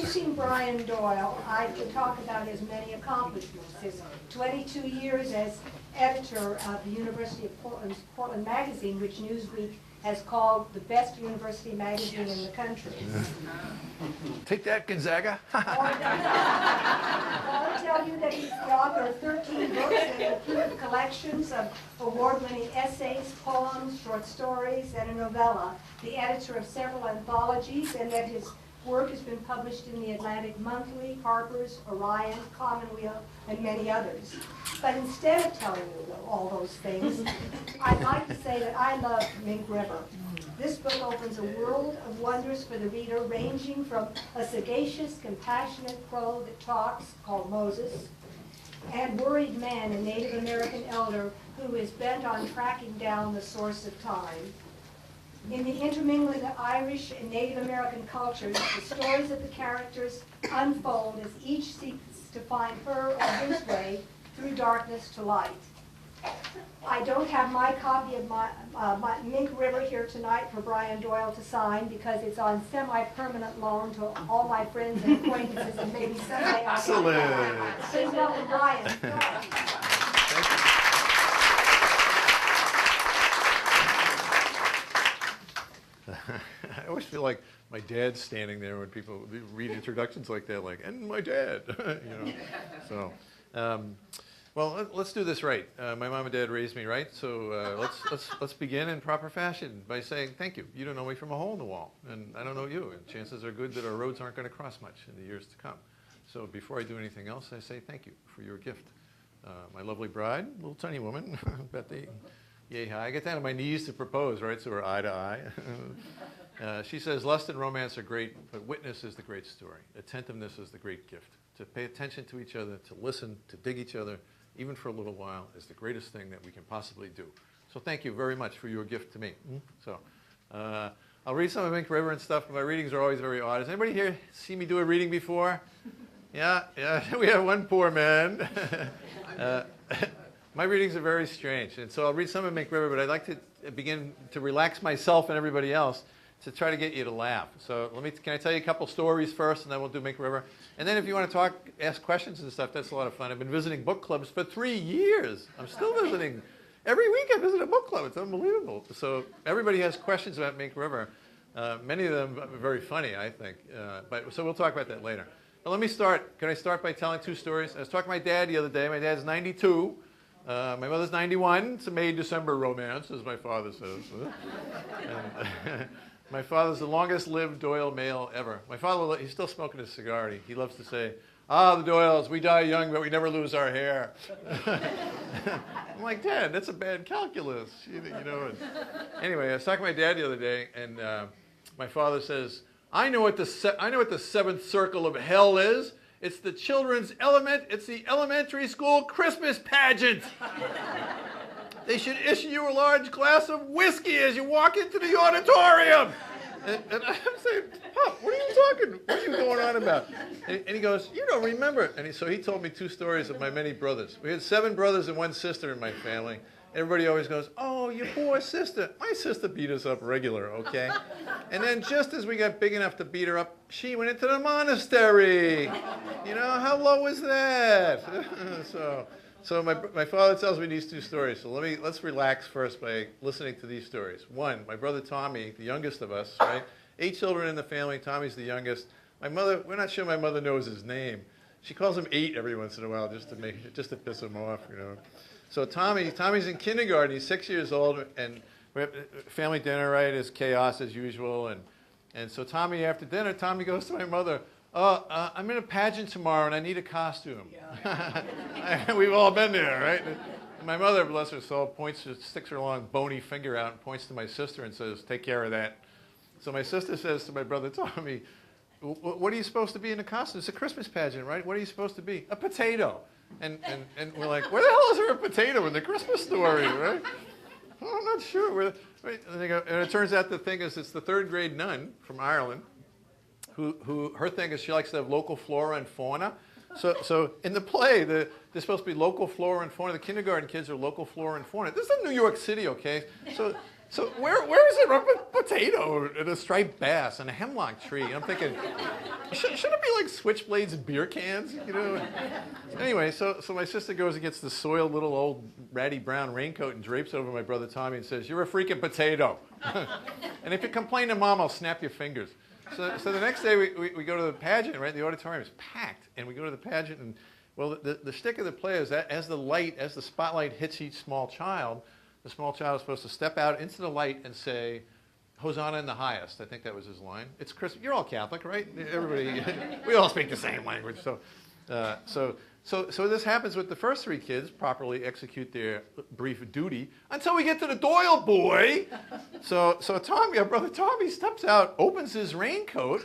introducing Brian Doyle, I could talk about his many accomplishments. His 22 years as editor of the University of Portland's Portland Magazine, which Newsweek has called the best university magazine in the country. Take that, Gonzaga. I'll tell you that he's the author of 13 books that include collections of award-winning essays, poems, short stories, and a novella, the editor of several anthologies, and that his work has been published in the Atlantic Monthly, Harper's, Orion, Commonweal, and many others. But instead of telling you all those things, I'd like to say that I love Mink River. This book opens a world of wonders for the reader, ranging from a sagacious, compassionate crow that talks, called Moses, and worried man, a Native American elder who is bent on tracking down the source of time. In the intermingling of Irish and Native American cultures, the stories of the characters unfold as each seeks to find her or his way through darkness to light. I don't have my copy of my Mink River here tonight for Brian Doyle to sign because it's on semi-permanent loan to all my friends and acquaintances, and maybe someday I'll Excellent. get that. Please welcome Brian. I always feel like my dad's standing there when people read introductions like that, like, and my dad, you know. So, well, let's do this right. My mom and dad raised me right, so let's begin in proper fashion by saying thank you. You don't know me from a hole in the wall, and I don't know you, and chances are good that our roads aren't going to cross much in the years to come. So before I do anything else, I say thank you for your gift. My lovely bride, little tiny woman, Betty. Yay high. I get down on my knees to propose, right? So we're eye to eye. She says, lust and romance are great, but witness is the great story. Attentiveness is the great gift. To pay attention to each other, to listen, to dig each other, even for a little while, is the greatest thing that we can possibly do. So thank you very much for your gift to me. So I'll read some of Mink River and stuff, but my readings are always very odd. Has anybody here seen me do a reading before? Yeah, we have one poor man. My readings are very strange, and so I'll read some of Mink River, but I'd like to begin to relax myself and everybody else to try to get you to laugh. So can I tell you a couple stories first, and then we'll do Mink River? And then if you want to ask questions and stuff, that's a lot of fun. I've been visiting book clubs for 3 years. I'm still visiting. Every week I visit a book club. It's unbelievable. So everybody has questions about Mink River. Many of them are very funny, I think. So we'll talk about that later. But let me start. Can I start by telling 2 stories? I was talking to my dad the other day. My dad's 92. My mother's 91. It's a May-December romance, as my father says. And, my father's the longest-lived Doyle male ever. My father, he's still smoking his cigar. He loves to say, the Doyles, we die young, but we never lose our hair. I'm like, Dad, that's a bad calculus. You know. Anyway, I was talking to my dad the other day, and my father says, I know what the 7th circle of hell is. It's the children's element. It's the elementary school Christmas pageant. They should issue you a large glass of whiskey as you walk into the auditorium. And I'm saying, Pop, what are you talking? What are you going on about? And he goes, you don't remember. And so he told me 2 stories of my many brothers. We had 7 brothers and 1 sister in my family. Everybody always goes, oh, your poor sister. My sister beat us up regular, okay? And then just as we got big enough to beat her up, she went into the monastery. You know, how low is that? So my father tells me these 2 stories. So let's relax first by listening to these stories. 1, my brother Tommy, the youngest of us, right? 8 children in the family. Tommy's the youngest. My mother, we're not sure my mother knows his name. She calls him 8 every once in a while just to piss him off, you know. So Tommy's in kindergarten. He's 6 years old, and we have family dinner, right? It's chaos as usual, and so Tommy, after dinner, Tommy goes to my mother. I'm in a pageant tomorrow, and I need a costume. Yeah. We've all been there, right? And my mother, bless her soul, sticks her long bony finger out and points to my sister and says, take care of that. So my sister says to my brother Tommy, what are you supposed to be in the costume? It's a Christmas pageant, right? What are you supposed to be? A potato. And we're like, where the hell is there a potato in the Christmas story, right? Oh, I'm not sure. Right? And it turns out the thing is it's the 3rd grade nun from Ireland who her thing is she likes to have local flora and fauna. So in the play, there's supposed to be local flora and fauna. The kindergarten kids are local flora and fauna. This is New York City, okay? So where is a potato and a striped bass and a hemlock tree? And I'm thinking, should it be like switchblades and beer cans? You know. Anyway, so my sister goes and gets the soiled little old ratty brown raincoat and drapes over my brother Tommy and says, "You're a freaking potato." And if you complain to Mom, I'll snap your fingers. So the next day we go to the pageant, right? The auditorium is packed, and we go to the pageant, and well, the shtick of the play is that as the spotlight hits each small child, the small child is supposed to step out into the light and say, "Hosanna in the highest." I think that was his line. It's Christmas. You're all Catholic, right? Everybody, we all speak the same language. So this happens with the first three kids, properly execute their brief duty until we get to the Doyle boy. So Tommy, our brother Tommy, steps out, opens his raincoat,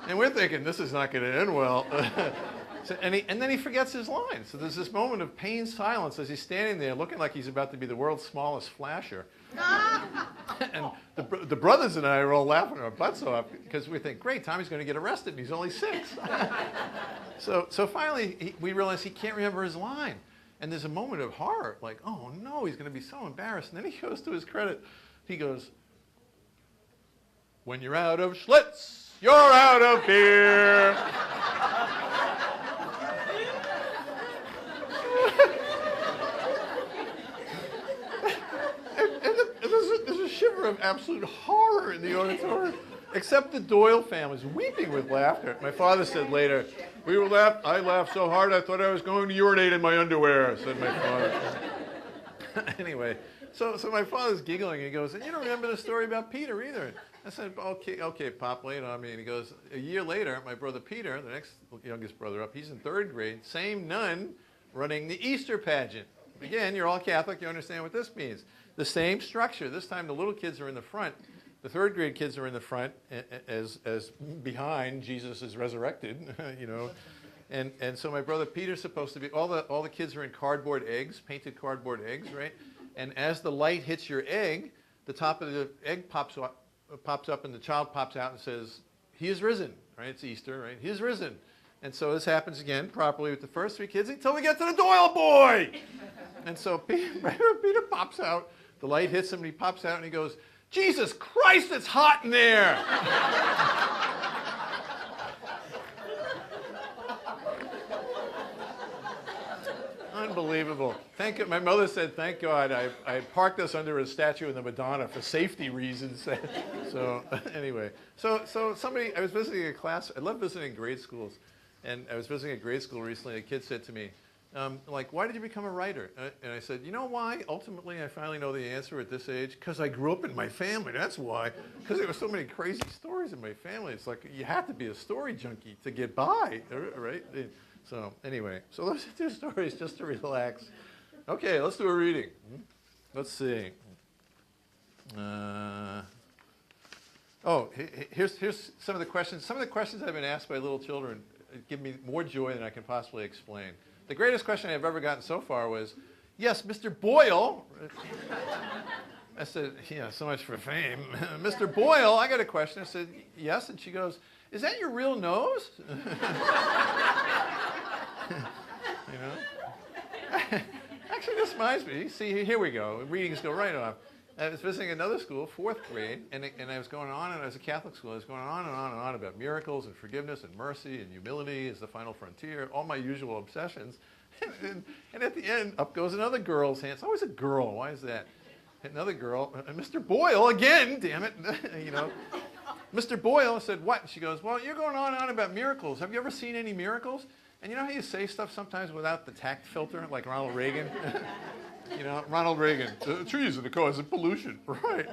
and we're thinking this is not going to end well. And then he forgets his line. So there's this moment of pained silence as he's standing there looking like he's about to be the world's smallest flasher. And the brothers and I are all laughing our butts off because we think, great, Tommy's going to get arrested and he's only 6. So finally we realize he can't remember his line. And there's a moment of horror, like, oh no, he's going to be so embarrassed. And then he goes, to his credit, he goes, "When you're out of Schlitz, you're out of beer." There's a shiver of absolute horror in the auditorium, except the Doyle family's weeping with laughter. My father said later, I laughed so hard I thought I was going to urinate in my underwear, said my father. Anyway, so my father's giggling. He goes, "You don't remember the story about Peter either." I said, okay, Pop, lay it on me. And he goes, a year later, my brother Peter, the next youngest brother up, he's in 3rd grade, same nun running the Easter pageant. Again, you're all Catholic, you understand what this means. The same structure. This time the little kids are in the front. The 3rd grade kids are in the front as behind Jesus is resurrected, you know. And so my brother Peter's supposed to be, all the kids are in cardboard eggs, painted cardboard eggs, right? And as the light hits your egg, the top of the egg pops up and the child pops out and says, "He is risen," right? It's Easter, right? "He is risen." And so this happens again properly with the first 3 kids until we get to the Doyle boy. And so Peter pops out, the light hits him and he pops out and he goes, "Jesus Christ, it's hot in there." Unbelievable. Thank you. My mother said, "Thank God I parked us under a statue of the Madonna for safety reasons." So anyway, so somebody, I was visiting a class, I love visiting grade schools, and I was visiting a grade school recently, and a kid said to me, like, "Why did you become a writer?" And I said, "You know why? Ultimately, I finally know the answer at this age. Because I grew up in my family. That's why. Because there were so many crazy stories in my family. It's like you have to be a story junkie to get by, right?" So anyway, so those are 2 stories just to relax. Okay, let's do a reading. Let's see. Here's some of the questions. Some of the questions I've been asked by little children give me more joy than I can possibly explain. The greatest question I've ever gotten so far was, "Yes, Mr. Boyle." I said, "Yeah, so much for fame." "Mr. Boyle, I got a question." I said, "Yes." And she goes, "Is that your real nose?" You know? Actually, this reminds me. See, here we go. Readings go right off. I was visiting another school, 4th grade, and I was going on, and it was a Catholic school. I was going on and on and on about miracles and forgiveness and mercy and humility as the final frontier, all my usual obsessions. And at the end, up goes another girl's hand. It's always a girl. Why is that? Another girl, "Mr. Boyle, again, damn it." You know. "Mr. Boyle," I said, "What?" She goes, "Well, you're going on and on about miracles. Have you ever seen any miracles?" And you know how you say stuff sometimes without the tact filter, like Ronald Reagan? You know, Ronald Reagan, "Trees are the cause of pollution." Right.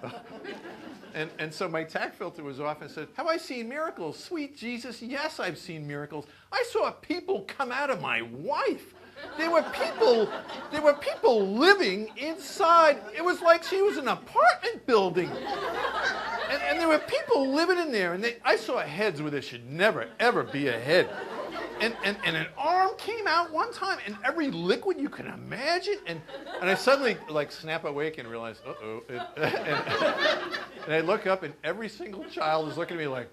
And so my tact filter was off and said, "Have I seen miracles? Sweet Jesus, yes, I've seen miracles. I saw people come out of my wife. There were people living inside. It was like she was an apartment building. And there were people living in there, and I saw heads where there should never, ever be a head. And an arm came out one time, and every liquid you can imagine. And I suddenly, like, snap awake and realize, uh-oh. And I look up, and every single child is looking at me like...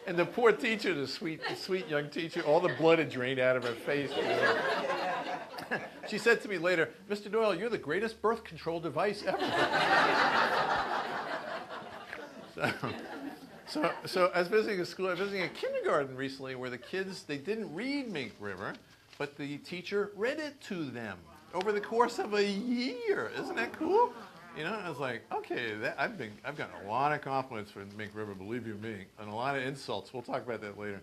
And the poor teacher, the sweet young teacher, all the blood had drained out of her face. You know? She said to me later, Mr. Doyle, you're the greatest birth control device ever. So I was visiting a school, I was visiting a kindergarten recently where the kids, they didn't read Mink River, but the teacher read it to them over the course of a year. Isn't that cool? You know, I was like, okay, I've gotten a lot of compliments for Mink River, believe you me, and a lot of insults. We'll talk about that later.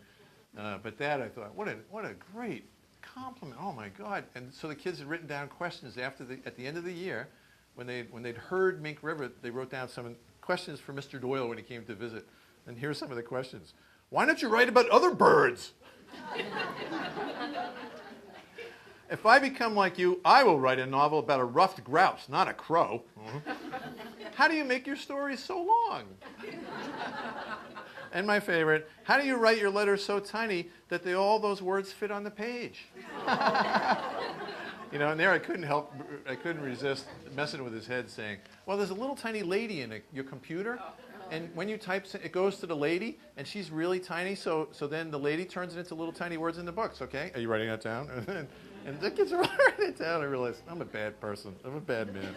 But that, I thought, what a great compliment. Oh my God. And so the kids had written down questions at the end of the year, when they'd heard Mink River, they wrote down some questions for Mr. Doyle when he came to visit. And here's some of the questions. Why don't you write about other birds? If I become like you, I will write a novel about a ruffed grouse, not a crow. How do you make your stories so long? And my favorite, how do you write your letters so tiny that all those words fit on the page? You know, and there I couldn't resist messing with his head saying, well, there's a little tiny lady in your computer, and when you type, it goes to the lady, and she's really tiny, so then the lady turns it into little tiny words in the books, okay? Are you writing that down? And the kids are writing it down. I realized, I'm a bad person. I'm a bad man.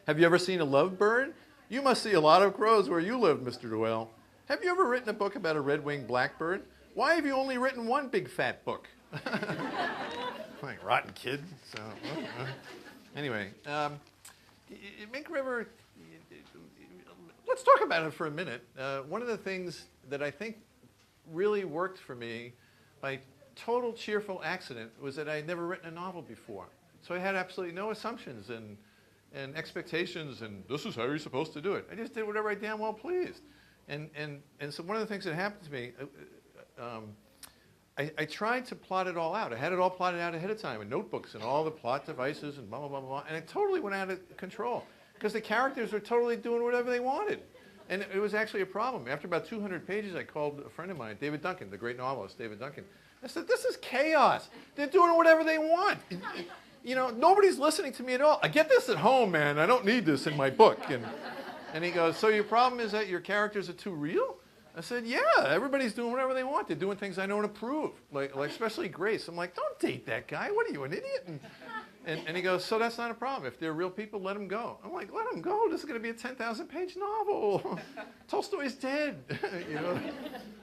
Have you ever seen a lovebird? You must see a lot of crows where you live, Mr. Doyle. Have you ever written a book about a red-winged blackbird? Why have you only written one big fat book? Like, rotten kid. So, anyway, Mink River, let's talk about it for a minute. One of the things that I think really worked for me by total cheerful accident was that I had never written a novel before. So I had absolutely no assumptions and expectations, and this is how you're supposed to do it. I just did whatever I damn well pleased. And so one of the things that happened to me, I tried to plot it all out. I had it all plotted out ahead of time in notebooks and all the plot devices and blah, blah, blah, blah. And it totally went out of control because the characters were totally doing whatever they wanted. And it was actually a problem. After about 200 pages, I called a friend of mine, David Duncan, the great novelist, David Duncan. I said, this is chaos. They're doing whatever they want. You know, nobody's listening to me at all. I get this at home, man. I don't need this in my book. And he goes, so your problem is that your characters are too real? I said, yeah, everybody's doing whatever they want. They're doing things I don't approve, like especially Grace. I'm like, don't date that guy. What are you, an idiot? And he goes, so that's not a problem. If they're real people, let them go. I'm like, let them go? This is going to be a 10,000-page novel. Tolstoy's dead. You know?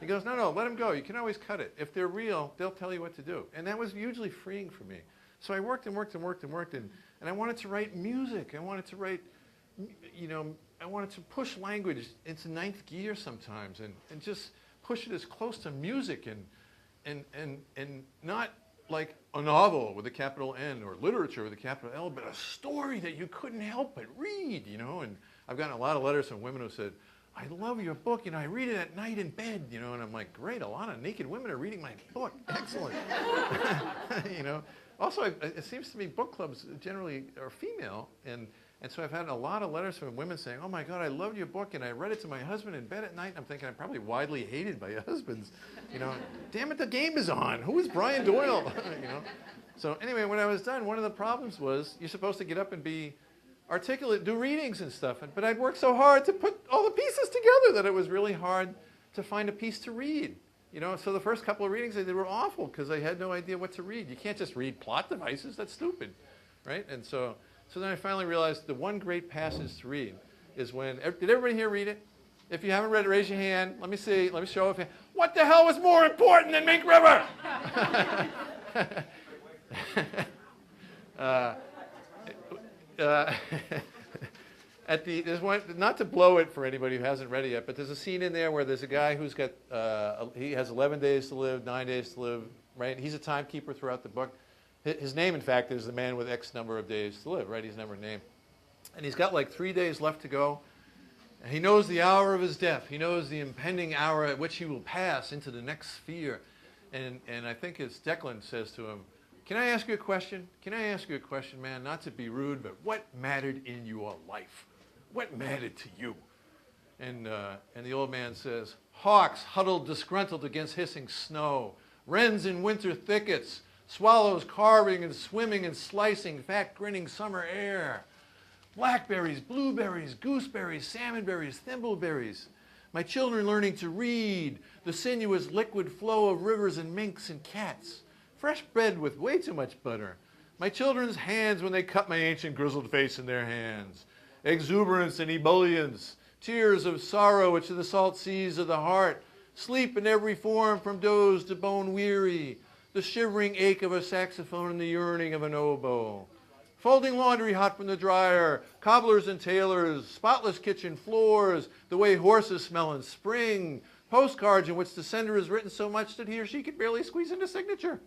He goes, no, let them go. You can always cut it. If they're real, they'll tell you what to do. And that was hugely freeing for me. So I worked and I wanted to write music. I wanted to write, you know, I wanted to push language into ninth gear sometimes and just push it as close to music and not like a novel with a capital N or literature with a capital L, but a story that you couldn't help but read, you know. And I've gotten a lot of letters from women who said, I love your book, you know, I read it at night in bed, you know, and I'm like, great, a lot of naked women are reading my book, excellent. You know. Also, it seems to me book clubs generally are female, and so I've had a lot of letters from women saying, oh my God, I loved your book, and I read it to my husband in bed at night, and I'm thinking I'm probably widely hated by husbands. You know, damn it, the game is on. Who is Brian Doyle? You know. So anyway, when I was done, one of the problems was you're supposed to get up and be articulate, do readings and stuff, but I'd worked so hard to put all the pieces together that it was really hard to find a piece to read. You know, so the first couple of readings I did were awful because I had no idea what to read. You can't just read plot devices. That's stupid, right? And so then I finally realized the one great passage to read is when, did everybody here read it? If you haven't read it, raise your hand. Let me see. Let me show you. What the hell was more important than Mink River? There's one, not to blow it for anybody who hasn't read it yet, but there's a scene in there where there's a guy who's got, he has 11 days to live, 9 days to live, right? He's a timekeeper throughout the book. His name, in fact, is the man with X number of days to live, right? He's never named. And he's got like 3 days left to go. And he knows the hour of his death. He knows the impending hour at which he will pass into the next sphere. And I think it's Declan says to him, can I ask you a question? Can I ask you a question, man? Not to be rude, but what mattered in your life? What mattered to you? And the old man says, hawks huddled disgruntled against hissing snow, wrens in winter thickets, swallows carving and swimming and slicing fat grinning summer air, blackberries, blueberries, gooseberries, salmonberries, thimbleberries, my children learning to read, the sinuous liquid flow of rivers and minks and cats, fresh bread with way too much butter. My children's hands when they cut my ancient grizzled face in their hands. Exuberance and ebullience, tears of sorrow which are the salt seas of the heart, sleep in every form from doze to bone weary, the shivering ache of a saxophone and the yearning of an oboe. Folding laundry hot from the dryer, cobblers and tailors, spotless kitchen floors, the way horses smell in spring, postcards in which the sender has written so much that he or she could barely squeeze in a signature.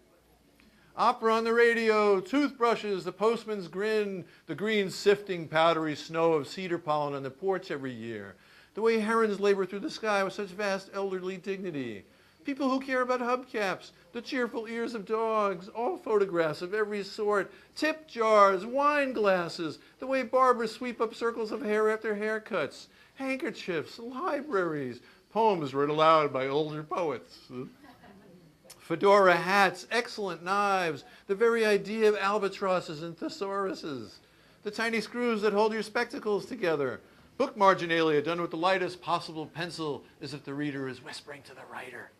Opera on the radio, toothbrushes, the postman's grin, the green sifting powdery snow of cedar pollen on the porch every year, the way herons labor through the sky with such vast elderly dignity. People who care about hubcaps, the cheerful ears of dogs, all photographs of every sort, tip jars, wine glasses, the way barbers sweep up circles of hair after haircuts, handkerchiefs, libraries, poems read aloud by older poets. Fedora hats, excellent knives, the very idea of albatrosses and thesauruses, the tiny screws that hold your spectacles together, book marginalia done with the lightest possible pencil as if the reader is whispering to the writer.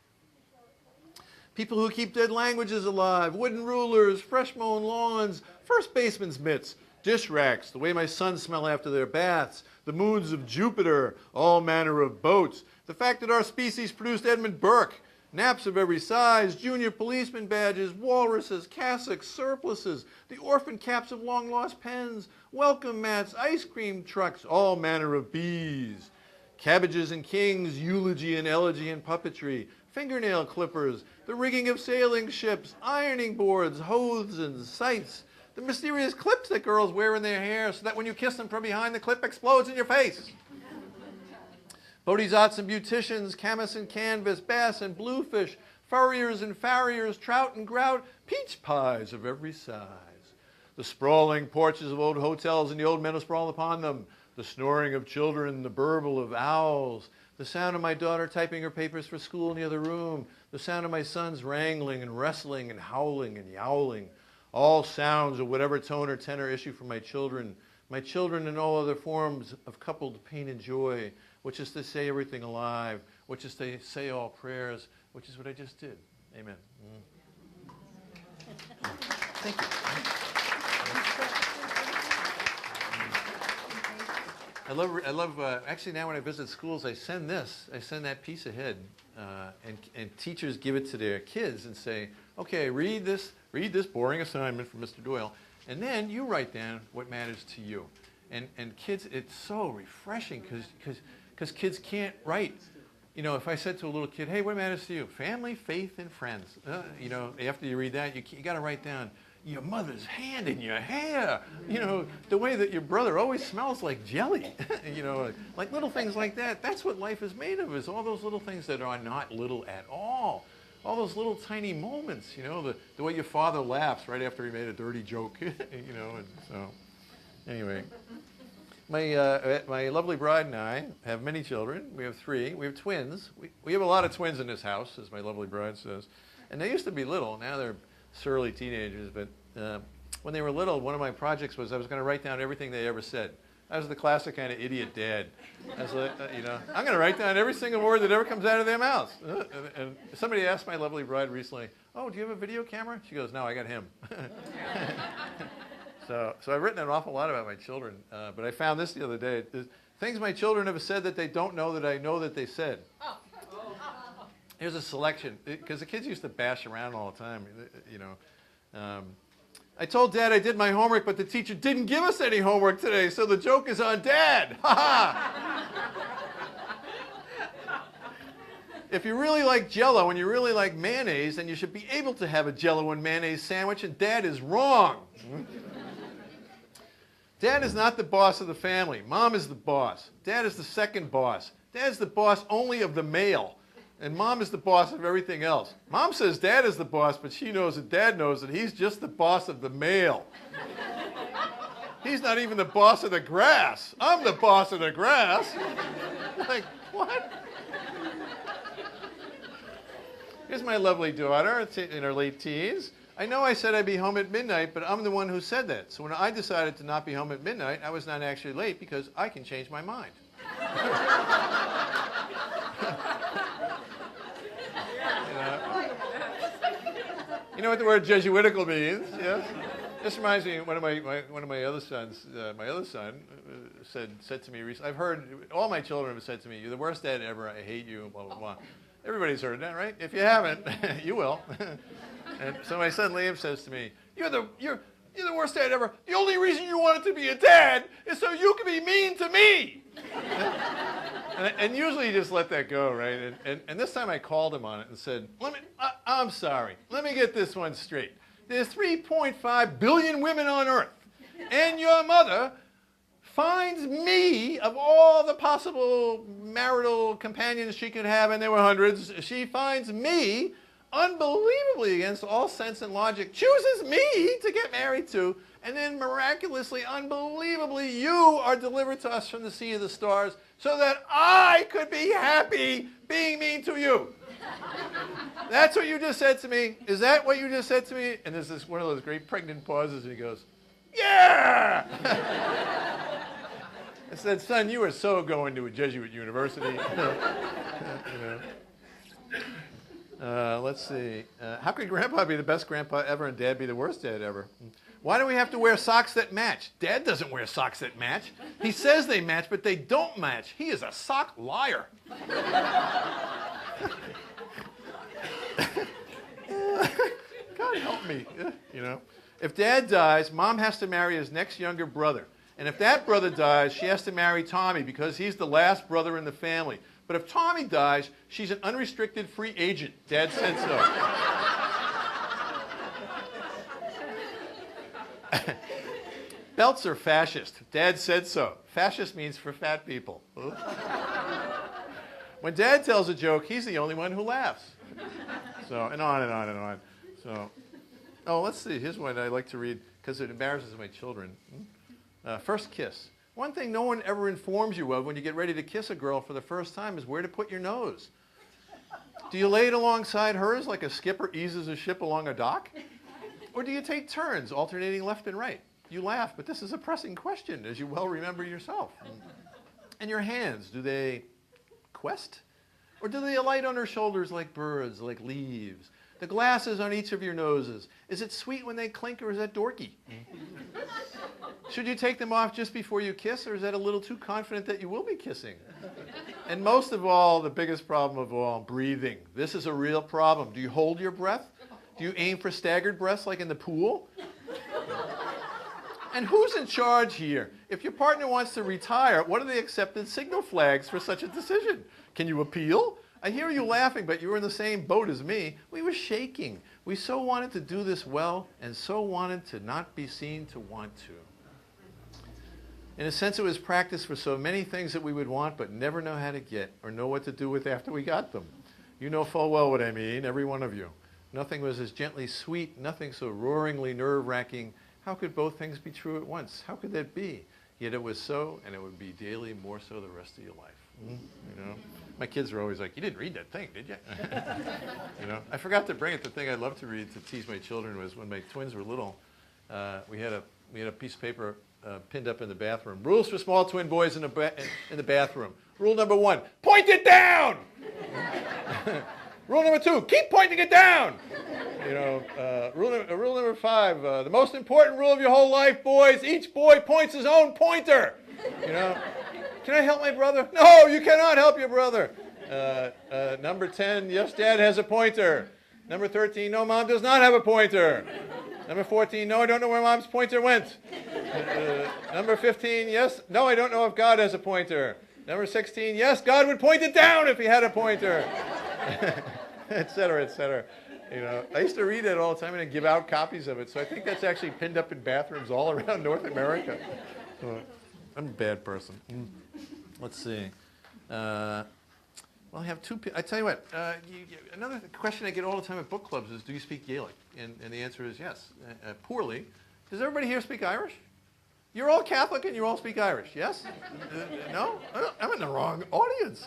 People who keep dead languages alive, wooden rulers, fresh mown lawns, first baseman's mitts, dish racks, the way my sons smell after their baths, the moons of Jupiter, all manner of boats, the fact that our species produced Edmund Burke, naps of every size, junior policeman badges, walruses, cassocks, surplices, the orphan caps of long-lost pens, welcome mats, ice cream trucks, all manner of bees, cabbages and kings, eulogy and elegy and puppetry, fingernail clippers, the rigging of sailing ships, ironing boards, hose and sights, the mysterious clips that girls wear in their hair so that when you kiss them from behind, the clip explodes in your face. Bodhisattvas and beauticians, camas and canvas, bass and bluefish, furriers and farriers, trout and grout, peach pies of every size. The sprawling porches of old hotels and the old men who sprawl upon them, the snoring of children, the burble of owls, the sound of my daughter typing her papers for school in the other room, the sound of my sons wrangling and wrestling and howling and yowling, all sounds of whatever tone or tenor issue from my children in all other forms of coupled pain and joy, which is to say everything alive, which is to say all prayers, which is what I just did. Amen. Thank you. I love actually now when I visit schools, I send that piece ahead, and teachers give it to their kids and say, okay, read this boring assignment from Mr. Doyle, and then you write down what matters to you. And kids, it's so refreshing because kids can't write. You know, if I said to a little kid, hey, what matters to you? Family, faith, and friends. You know, after you read that, you got to write down your mother's hand in your hair. You know, the way that your brother always smells like jelly. You know, like little things like that. That's what life is made of, is all those little things that are not little at all. All those little tiny moments, you know, the way your father laughs right after he made a dirty joke, you know, and so, anyway. My lovely bride and I have many children. We have 3. We have twins. We have a lot of twins in this house, as my lovely bride says. And they used to be little. Now they're surly teenagers. But when they were little, one of my projects was I was going to write down everything they ever said. I was the classic kind of idiot dad. I was like, you know, I'm going to write down every single word that ever comes out of their mouths. And somebody asked my lovely bride recently, oh, do you have a video camera? She goes, no, I got him. So I've written an awful lot about my children, but I found this the other day. There's things my children have said that they don't know that I know that they said. Here's a selection, because the kids used to bash around all the time, you know. I told Dad I did my homework, but the teacher didn't give us any homework today, so the joke is on Dad. Ha ha! If you really like Jell-O and you really like mayonnaise, then you should be able to have a Jell-O and mayonnaise sandwich, and Dad is wrong. Dad is not the boss of the family. Mom is the boss. Dad is the second boss. Dad's the boss only of the mail. And Mom is the boss of everything else. Mom says Dad is the boss, but she knows that Dad knows that he's just the boss of the mail. He's not even the boss of the grass. I'm the boss of the grass. Like, what? Here's my lovely daughter in her late teens. I know I said I'd be home at midnight, but I'm the one who said that. So when I decided to not be home at midnight, I was not actually late because I can change my mind. You You know what the word Jesuitical means? Yes. This reminds me. One of my other sons, my other son, said to me recently. I've heard all my children have said to me, "You're the worst dad ever. I hate you." Blah blah blah. Everybody's heard that, right? If you haven't, you will. And so my son Liam says to me, "You're the worst dad ever. The only reason you wanted to be a dad is so you can be mean to me." And usually you just let that go, right? And this time I called him on it and said, I'm sorry. Let me get this one straight. There's 3.5 billion women on Earth, and your mother finds me, of all the possible marital companions she could have, and there were hundreds, she finds me, unbelievably against all sense and logic, chooses me to get married to, and then miraculously, unbelievably, you are delivered to us from the sea of the stars so that I could be happy being mean to you. That's what you just said to me. Is that what you just said to me? And there's this one of those great pregnant pauses, and he goes, yeah! I said, son, you are so going to a Jesuit university. Let's see. How could Grandpa be the best grandpa ever and Dad be the worst dad ever? Why do we have to wear socks that match? Dad doesn't wear socks that match. He says they match, but they don't match. He is a sock liar. God help me. If Dad dies, Mom has to marry his next younger brother. And if that brother dies, she has to marry Tommy because he's the last brother in the family. But if Tommy dies, she's an unrestricted free agent. Dad said so. Belts are fascist. Dad said so. Fascist means for fat people. When Dad tells a joke, he's the only one who laughs. So, and on and on and on. So, let's see. Here's one I like to read because it embarrasses my children. First kiss. One thing no one ever informs you of when you get ready to kiss a girl for the first time is where to put your nose. Do you lay it alongside hers like a skipper eases a ship along a dock? Or do you take turns, alternating left and right? You laugh, but this is a pressing question, as you well remember yourself. And your hands, do they quest? Or do they alight on her shoulders like birds, like leaves? The glasses on each of your noses, is it sweet when they clink or is that dorky? Should you take them off just before you kiss, or is that a little too confident that you will be kissing? And most of all, the biggest problem of all, breathing. This is a real problem. Do you hold your breath? Do you aim for staggered breaths like in the pool? And who's in charge here? If your partner wants to retire, what are the accepted signal flags for such a decision? Can you appeal? I hear you laughing, but you were in the same boat as me. We were shaking. We so wanted to do this well and so wanted to not be seen to want to. In a sense, it was practice for so many things that we would want but never know how to get or know what to do with after we got them. You know full well what I mean, every one of you. Nothing was as gently sweet, nothing so roaringly nerve-wracking. How could both things be true at once? How could that be? Yet it was so, and it would be daily more so the rest of your life. My kids are always like, you didn't read that thing, did you? I forgot to bring it. The thing I'd love to read to tease my children was when my twins were little, we had a piece of paper pinned up in the bathroom. Rules for small twin boys in the bathroom. Rule number 1, point it down! Rule number 2, keep pointing it down! Rule number 5, the most important rule of your whole life, boys, each boy points his own pointer. Can I help my brother? No, you cannot help your brother. Number 10, yes, Dad has a pointer. Number 13, no, Mom does not have a pointer. Number 14, no, I don't know where Mom's pointer went. Number 15, yes, no, I don't know if God has a pointer. Number 16, yes, God would point it down if he had a pointer. Et cetera, et cetera. I used to read it all the time and I'd give out copies of it. So I think that's actually pinned up in bathrooms all around North America. So I'm a bad person. Let's see. Well, I have two. I tell you what. Another question I get all the time at book clubs is, do you speak Gaelic? And the answer is yes. Poorly. Does everybody here speak Irish? You're all Catholic and you all speak Irish, yes? No? I'm in the wrong audience.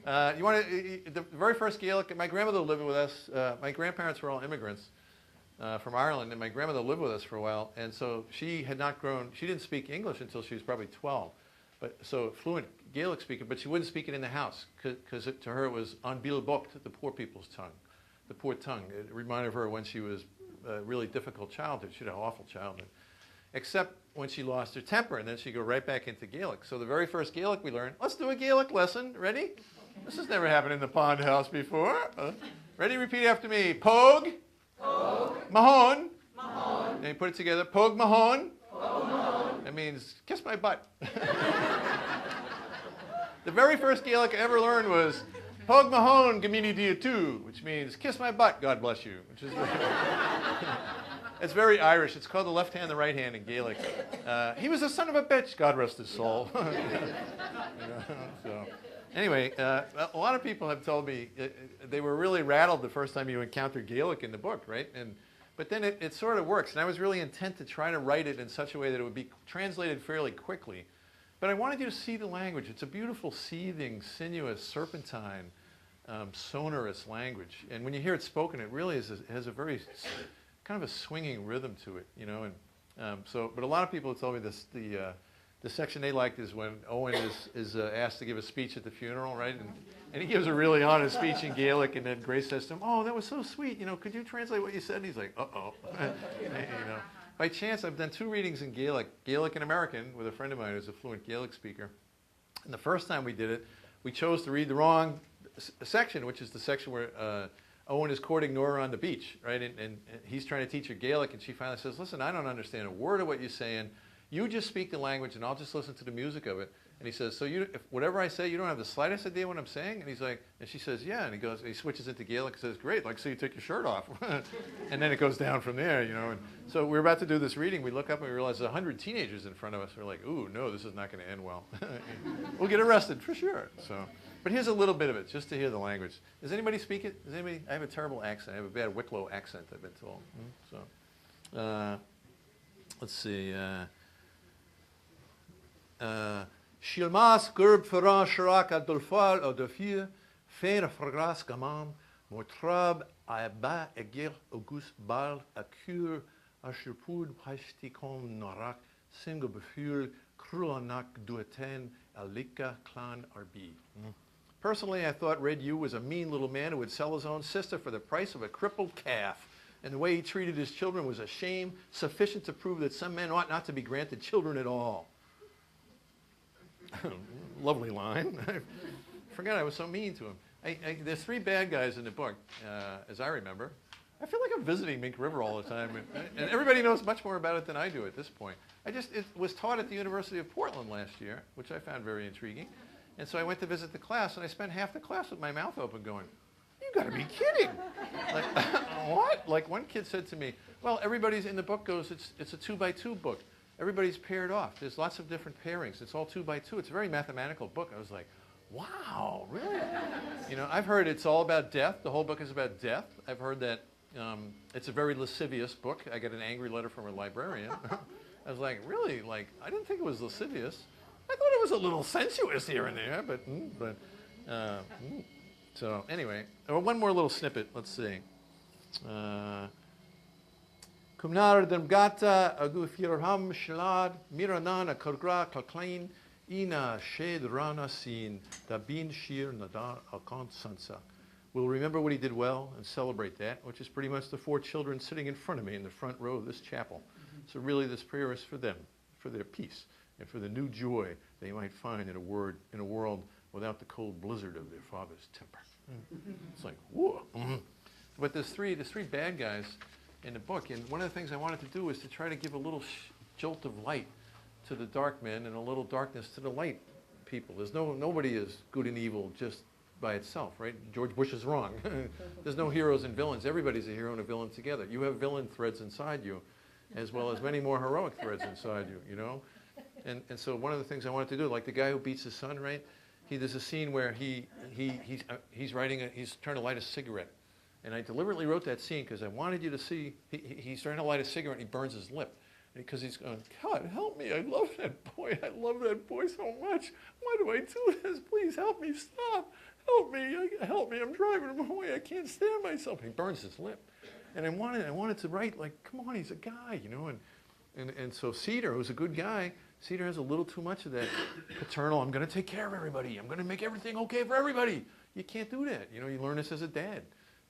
The very first Gaelic, my grandmother lived with us. My grandparents were all immigrants from Ireland, and my grandmother lived with us for a while. And so she had not grown, she didn't speak English until she was probably 12. So fluent Gaelic speaker, but she wouldn't speak it in the house because to her it was an bíl bocht, the poor people's tongue. the poor tongue. It reminded her when she was a really difficult childhood. She had an awful childhood. Except when she lost her temper, and then she'd go right back into Gaelic. So the very first Gaelic we learned, let's do a Gaelic lesson. Ready? This has never happened in the pond house before. Ready? Repeat after me. Pogue. Pogue. Mahone. Mahone. And you put it together. Pogue Mahone. Pogue Mahone. That means kiss my butt. The very first Gaelic I ever learned was Pogue Mahone Gamini Dia Tu, which means kiss my butt, God bless you. Which is it's very Irish. It's called the left hand, the right hand in Gaelic. He was a son of a bitch, God rest his soul. So, anyway, a lot of people have told me they were really rattled the first time you encountered Gaelic in the book, right? But then it sort of works. And I was really intent to try to write it in such a way that it would be translated fairly quickly. But I wanted you to see the language. It's a beautiful, seething, sinuous, serpentine, sonorous language. And when you hear it spoken, it really has a very kind of a swinging rhythm to it, you know. And but a lot of people have told me this. The section they liked is when Owen is asked to give a speech at the funeral, right? And he gives a really honest speech in Gaelic, and then Grace says to him, "Oh, that was so sweet. You know, could you translate what you said?" And he's like, "Uh-oh." You know. By chance, I've done 2 readings in Gaelic and American, with a friend of mine who's a fluent Gaelic speaker. And the first time we did it, we chose to read the wrong section, which is the section where Owen is courting Nora on the beach, right? And he's trying to teach her Gaelic, and she finally says, "Listen, I don't understand a word of what you're saying. You just speak the language, and I'll just listen to the music of it." And he says, "So if whatever I say, you don't have the slightest idea what I'm saying?" And he's like, and she says, "Yeah." And he switches into Gaelic and says, "Great, like, so you take your shirt off." And then it goes down from there, you know. And so we're about to do this reading. We look up and we realize there's 100 teenagers in front of us. We're like, "Ooh, no, this is not going to end well." We'll get arrested for sure. So, but here's a little bit of it, just to hear the language. Does anybody speak it? Does anybody? I have a terrible accent. I have a bad Wicklow accent, I've been told. So, let's see. Shilmas gurb ferran sharak a dolfal o defir, fair fragras gamam, motrab a ba egir august bal a cure a shirpud pasticom norak, single befur, cruanak dueten, a lika clan arbi. Personally, I thought Red U was a mean little man who would sell his own sister for the price of a crippled calf. And the way he treated his children was a shame sufficient to prove that some men ought not to be granted children at all. Lovely line. I forgot I was so mean to him. There's 3 bad guys in the book, as I remember. I feel like I'm visiting Mink River all the time, and everybody knows much more about it than I do at this point. It was taught at the University of Portland last year, which I found very intriguing. And so I went to visit the class, and I spent half the class with my mouth open going, "You got to be kidding." Like, what? Like, one kid said to me, "Well, everybody's in the book goes, it's a 2x2 book. Everybody's paired off. There's lots of different pairings. It's all 2x2. It's a very mathematical book." I was like, wow, really? You know, I've heard it's all about death. The whole book is about death. I've heard that it's a very lascivious book. I got an angry letter from a librarian. I was like, really? Like, I didn't think it was lascivious. I thought it was a little sensuous here and there, but so anyway, one more little snippet. Let's see. Cumnar dem gata agu firham shlad miranan a kurgra kalklain ina shed rana sin da bin shir nadar akant sansa. We'll remember what he did well and celebrate that, which is pretty much the 4 children sitting in front of me in the front row of this chapel. So really this prayer is for them, for their peace, and for the new joy they might find in a world without the cold blizzard of their father's temper. It's like, whoa. But there's three bad guys in the book, and one of the things I wanted to do is to try to give a little jolt of light to the dark men and a little darkness to the light people. Nobody is good and evil just by itself, right? George Bush is wrong. There's no heroes and villains. Everybody's a hero and a villain together. You have villain threads inside you, as well as many more heroic threads inside you, you know? And so one of the things I wanted to do, like the guy who beats his son, right? There's a scene where he's trying to light a cigarette. And I deliberately wrote that scene because I wanted you to see, he's trying to light a cigarette and he burns his lip. Because he's going, "God, help me. I love that boy. I love that boy so much. Why do I do this? Please help me. Stop. Help me. Help me. I'm driving him away. I can't stand myself." He burns his lip. And I wanted to write, like, come on, he's a guy, you know. And so Cedar, who's a good guy, Cedar has a little too much of that paternal, I'm going to take care of everybody. I'm going to make everything okay for everybody. You can't do that. You know, you learn this as a dad.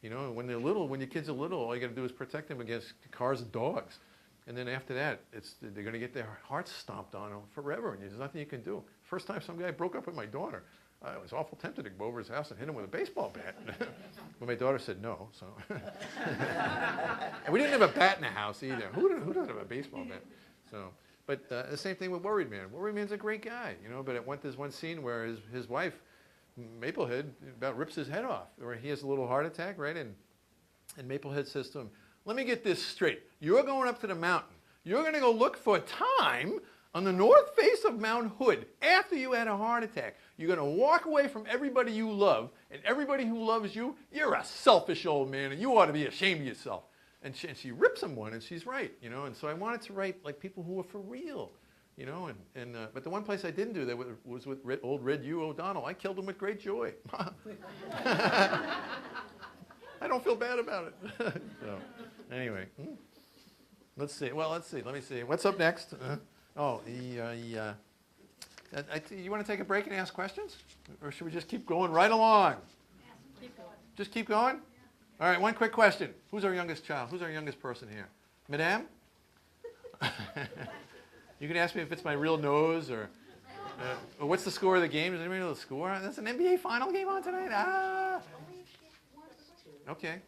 You know, when they're little, when your kids are little, all you got to do is protect them against cars and dogs. And then after that, they're going to get their hearts stomped on them forever, and there's nothing you can do. First time some guy broke up with my daughter, I was awful tempted to go over his house and hit him with a baseball bat. But my daughter said no, so. And we didn't have a bat in the house either. Who doesn't have a baseball bat? So, but the same thing with Worried Man. Worried Man's a great guy, you know, but there's one scene where his wife, Maplehead, about rips his head off, where he has a little heart attack, right? And Maplehead says to him, let me get this straight. You're going up to the mountain. You're going to go look for time on the north face of Mount Hood after you had a heart attack. You're going to walk away from everybody you love, and everybody who loves you, you're a selfish old man, and you ought to be ashamed of yourself. And she rips him one, and she's right, you know. And so I wanted to write like people who were for real, you know. But the one place I didn't do that was with old Red Hugh O'Donnell. I killed him with great joy. I don't feel bad about it. So, anyway, let's see. Well, let's see. Let me see. What's up next? You want to take a break and ask questions? Or should we just keep going right along? Keep going. Just keep going? All right, one quick question. Who's our youngest child? Who's our youngest person here? Madame? You can ask me if it's my real nose or what's the score of the game. Does anybody know the score? There's an NBA final game on tonight? Okay.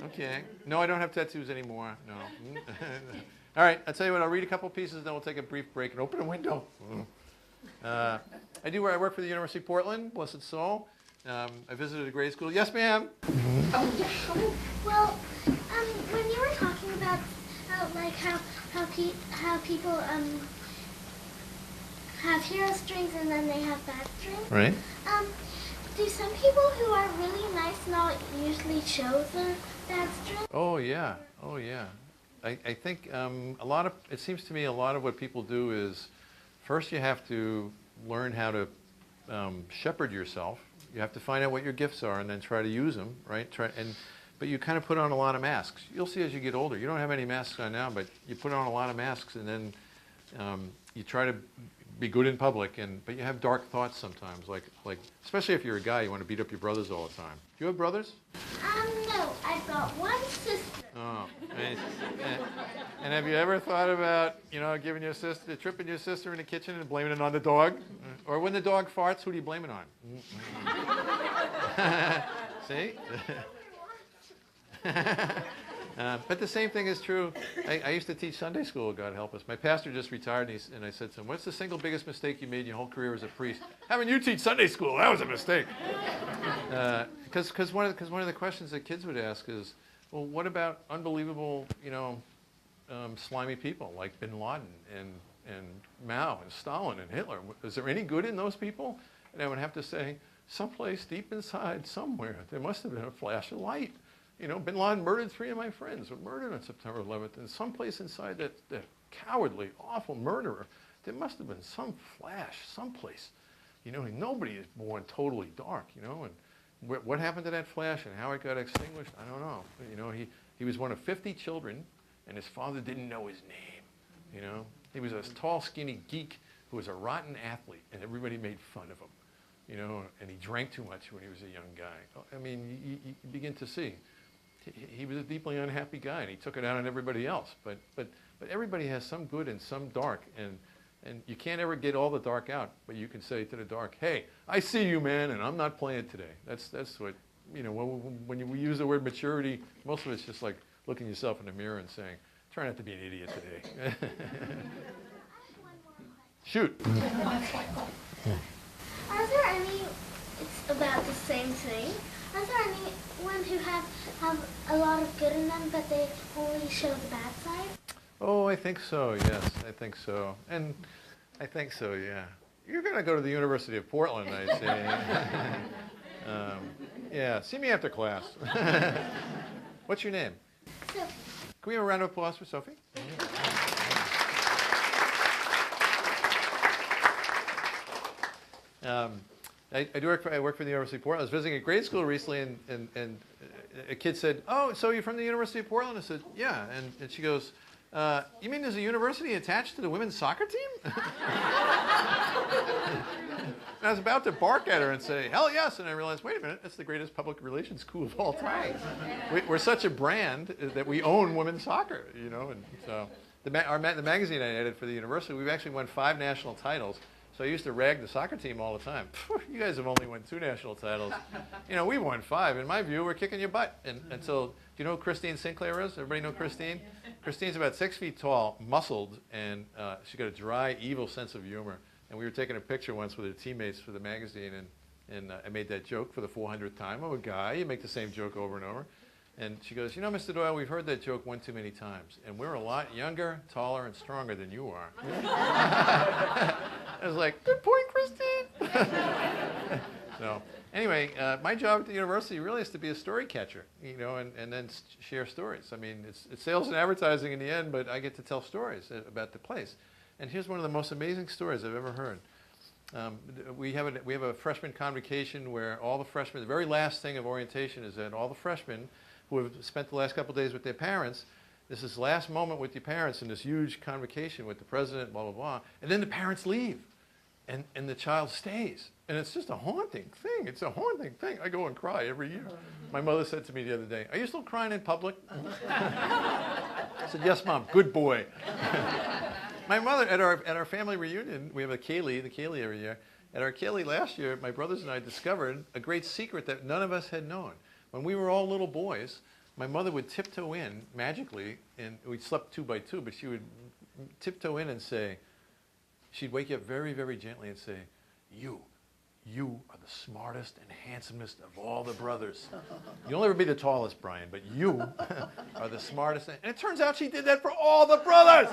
Okay. No, I don't have tattoos anymore. No. All right, I'll tell you what, I'll read a couple pieces, then we'll take a brief break and open a window. I work for the University of Portland, blessed soul. I visited a grade school. Yes, ma'am? Oh, yeah. Well, when you were talking about how people have hero strings and then they have bad strings. Right. Do some people who are really nice not usually show their bad strings? Oh, yeah. Oh, yeah. I think it seems to me a lot of what people do is, first you have to learn how to shepherd yourself. You have to find out what your gifts are and then try to use them, right? But you kind of put on a lot of masks. You'll see as you get older. You don't have any masks on now, but you put on a lot of masks, and then you try to be good in public, but you have dark thoughts sometimes. Like especially if you're a guy, you want to beat up your brothers all the time. Do you have brothers? No, I've got one sister. Oh, and have you ever thought about, tripping your sister in the kitchen and blaming it on the dog? Or when the dog farts, who do you blame it on? See? But the same thing is true. I used to teach Sunday school, God help us. My pastor just retired, and I said to him, what's the single biggest mistake you made in your whole career as a priest? Having you teach Sunday school, that was a mistake. Because one of the questions that kids would ask is, well, what about unbelievable, slimy people like Bin Laden and Mao and Stalin and Hitler? Is there any good in those people? And I would have to say, someplace deep inside, somewhere, there must have been a flash of light. Bin Laden murdered 3 of my friends, were murdered on September 11th, and someplace inside that cowardly, awful murderer, there must have been some flash, someplace. Nobody is born totally dark, and what happened to that flash and how it got extinguished, I don't know. He was one of 50 children, and his father didn't know his name, He was a tall, skinny geek who was a rotten athlete, and everybody made fun of him, and he drank too much when he was a young guy. I mean, you begin to see. He was a deeply unhappy guy, and he took it out on everybody else. But everybody has some good and some dark, and you can't ever get all the dark out. But you can say to the dark, "Hey, I see you, man, and I'm not playing today." That's what when we use the word maturity. Most of it's just like looking yourself in the mirror and saying, "Try not to be an idiot today." Shoot. Are there any? It's about the same thing. Are there anyone who have a lot of good in them, but they only show the bad side? Oh, I think so, yes. I think so. And I think so, yeah. You're going to go to the University of Portland, I see. Yeah, see me after class. What's your name? Sophie. Can we have a round of applause for Sophie? I work for the University of Portland. I was visiting a grade school recently, and a kid said, "Oh, so you're from the University of Portland?" I said, "Yeah." And she goes, "You mean there's a university attached to the women's soccer team?" And I was about to bark at her and say, hell yes, and I realized, wait a minute, that's the greatest public relations coup of all time. We're such a brand that we own women's soccer, you know, and so the magazine I edited for the university, we've actually won 5 national titles. So I used to rag the soccer team all the time. You guys have only won 2 national titles. You know, we won 5. In my view, we're kicking your butt. And so, do you know who Christine Sinclair is? Everybody know Christine? Christine's about 6 feet tall, muscled, and she's got a dry, evil sense of humor. And we were taking a picture once with her teammates for the magazine, and I made that joke for the 400th time. I'm a guy, you make the same joke over and over. And she goes, you know, Mr. Doyle, we've heard that joke one too many times, and we're a lot younger, taller, and stronger than you are. I was like, good point, Christine. So anyway, my job at the university really is to be a story catcher, you know, and then share stories. I mean, it's sales and advertising in the end, but I get to tell stories about the place. And here's one of the most amazing stories I've ever heard. We have a freshman convocation where all the freshmen, the very last thing of orientation is that all the freshmen who have spent the last couple of days with their parents, this is last moment with your parents in this huge convocation with the president, blah, blah, blah, and then the parents leave, and the child stays. And it's just a haunting thing. It's a haunting thing. I go and cry every year. My mother said to me the other day, are you still crying in public? I said, yes, Mom, good boy. My mother, at our family reunion, we have the Kaylee every year. At our Kaylee last year, my brothers and I discovered a great secret that none of us had known. When we were all little boys, my mother would tiptoe in magically, and we slept 2 by 2, but she would tiptoe in and say, she'd wake you up very, very gently and say, you are the smartest and handsomest of all the brothers. You'll never be the tallest, Brian, but you are the smartest. And it turns out she did that for all the brothers.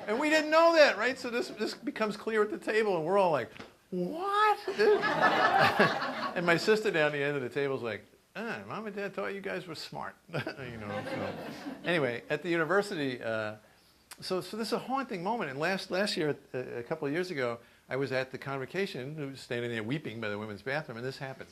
And we didn't know that, right? So this becomes clear at the table, and we're all like, what? And my sister down the end of the table is like, Mom and Dad thought you guys were smart. You know. So. Anyway, at the university, so this is a haunting moment. And last year, a couple of years ago, I was at the convocation, I was standing there weeping by the women's bathroom, and this happened.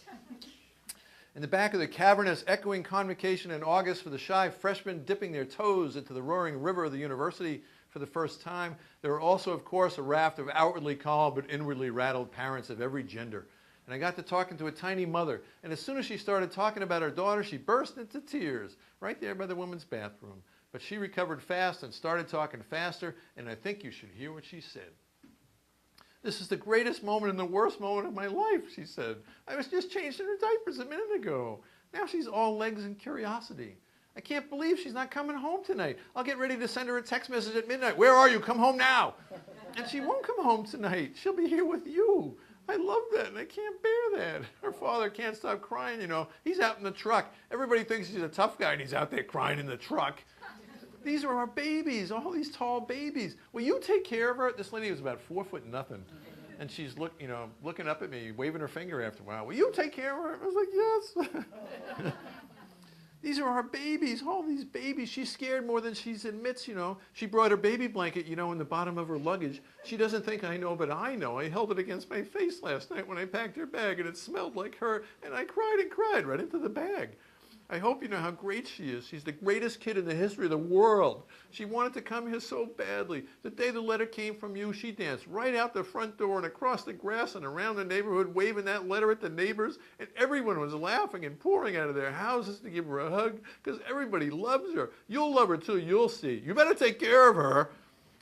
In the back of the cavernous, echoing convocation in August for the shy freshmen dipping their toes into the roaring river of the university for the first time, there were also, of course, a raft of outwardly calm but inwardly rattled parents of every gender. And I got to talking to a tiny mother, and as soon as she started talking about her daughter, she burst into tears right there by the women's bathroom. But she recovered fast and started talking faster, and I think you should hear what she said. This is the greatest moment and the worst moment of my life, she said. I was just changing her diapers a minute ago. Now she's all legs and curiosity. I can't believe she's not coming home tonight. I'll get ready to send her a text message at midnight. Where are you? Come home now. And she won't come home tonight. She'll be here with you. I love that, and I can't bear that. Her father can't stop crying, you know. He's out in the truck. Everybody thinks he's a tough guy, and he's out there crying in the truck. These are our babies, all these tall babies. Will you take care of her? This lady was about 4 foot nothing. And she's looking up at me, waving her finger after a while. Will you take care of her? I was like, yes. These are our babies, all these babies. She's scared more than she admits, you know. She brought her baby blanket, you know, in the bottom of her luggage. She doesn't think I know, but I know. I held it against my face last night when I packed her bag, and it smelled like her, and I cried and cried right into the bag. I hope you know how great she is. She's the greatest kid in the history of the world. She wanted to come here so badly. The day the letter came from you, she danced right out the front door and across the grass and around the neighborhood, waving that letter at the neighbors, and everyone was laughing and pouring out of their houses to give her a hug because everybody loves her. You'll love her too, you'll see. You better take care of her.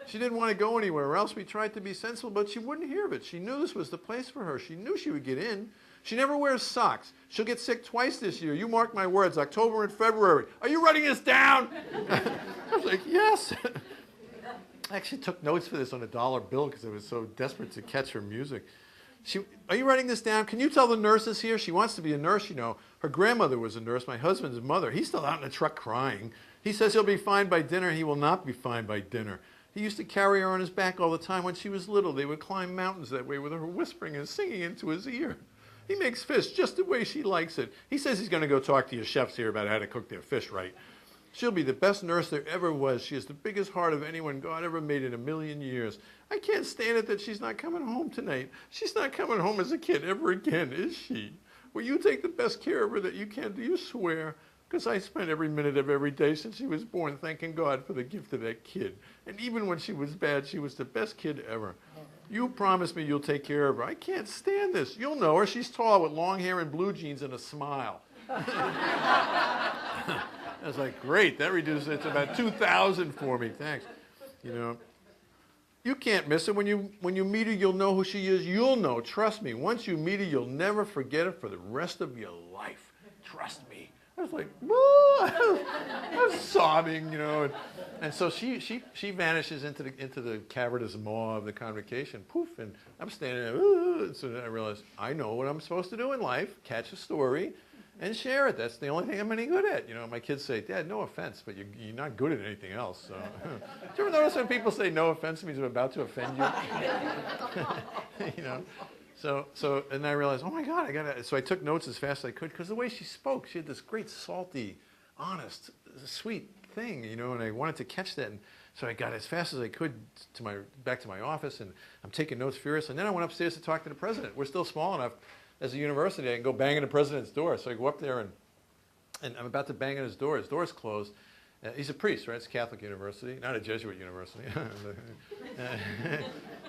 She didn't want to go anywhere else. We tried to be sensible, but she wouldn't hear of it. She knew this was the place for her. She knew she would get in. She never wears socks. She'll get sick twice this year. You mark my words, October and February. Are you writing this down? I was like, yes. I actually took notes for this on a dollar bill because I was so desperate to catch her music. Are you writing this down? Can you tell the nurses here? She wants to be a nurse, you know. Her grandmother was a nurse, my husband's mother. He's still out in the truck crying. He says he'll be fine by dinner. He will not be fine by dinner. He used to carry her on his back all the time when she was little. They would climb mountains that way with her whispering and singing into his ear. He makes fish just the way she likes it. He says he's going to go talk to your chefs here about how to cook their fish right. She'll be the best nurse there ever was. She has the biggest heart of anyone God ever made in a million years. I can't stand it that she's not coming home tonight. She's not coming home as a kid ever again, is she? Will you take the best care of her that you can? Do you swear? Because I spent every minute of every day since she was born thanking God for the gift of that kid. And even when she was bad, she was the best kid ever. You promised me you'll take care of her. I can't stand this. You'll know her. She's tall with long hair and blue jeans and a smile. I was like, great, that reduces it to about 2,000 for me, thanks. You know, you can't miss her. When you meet her, you'll know who she is. You'll know, trust me. Once you meet her, you'll never forget her for the rest of your life. Trust me. I was like, I was sobbing, you know. And so she vanishes into the cavernous maw of the convocation, poof, and I'm standing there, and so then I realized, I know what I'm supposed to do in life, catch a story, and share it. That's the only thing I'm any good at. You know, my kids say, Dad, no offense, but you're not good at anything else. So. Do you ever notice when people say no offense means I'm about to offend you? You know? So and I realized, oh my God, so I took notes as fast as I could, because the way she spoke, she had this great salty, honest, sweet thing, you know, and I wanted to catch that. And so I got as fast as I could back to my office, and I'm taking notes furious. And then I went upstairs to talk to the president. We're still small enough as a university, I can go bang on the president's door. So I go up there, and I'm about to bang on his door. His door's closed. He's a priest, right? It's a Catholic university, not a Jesuit university.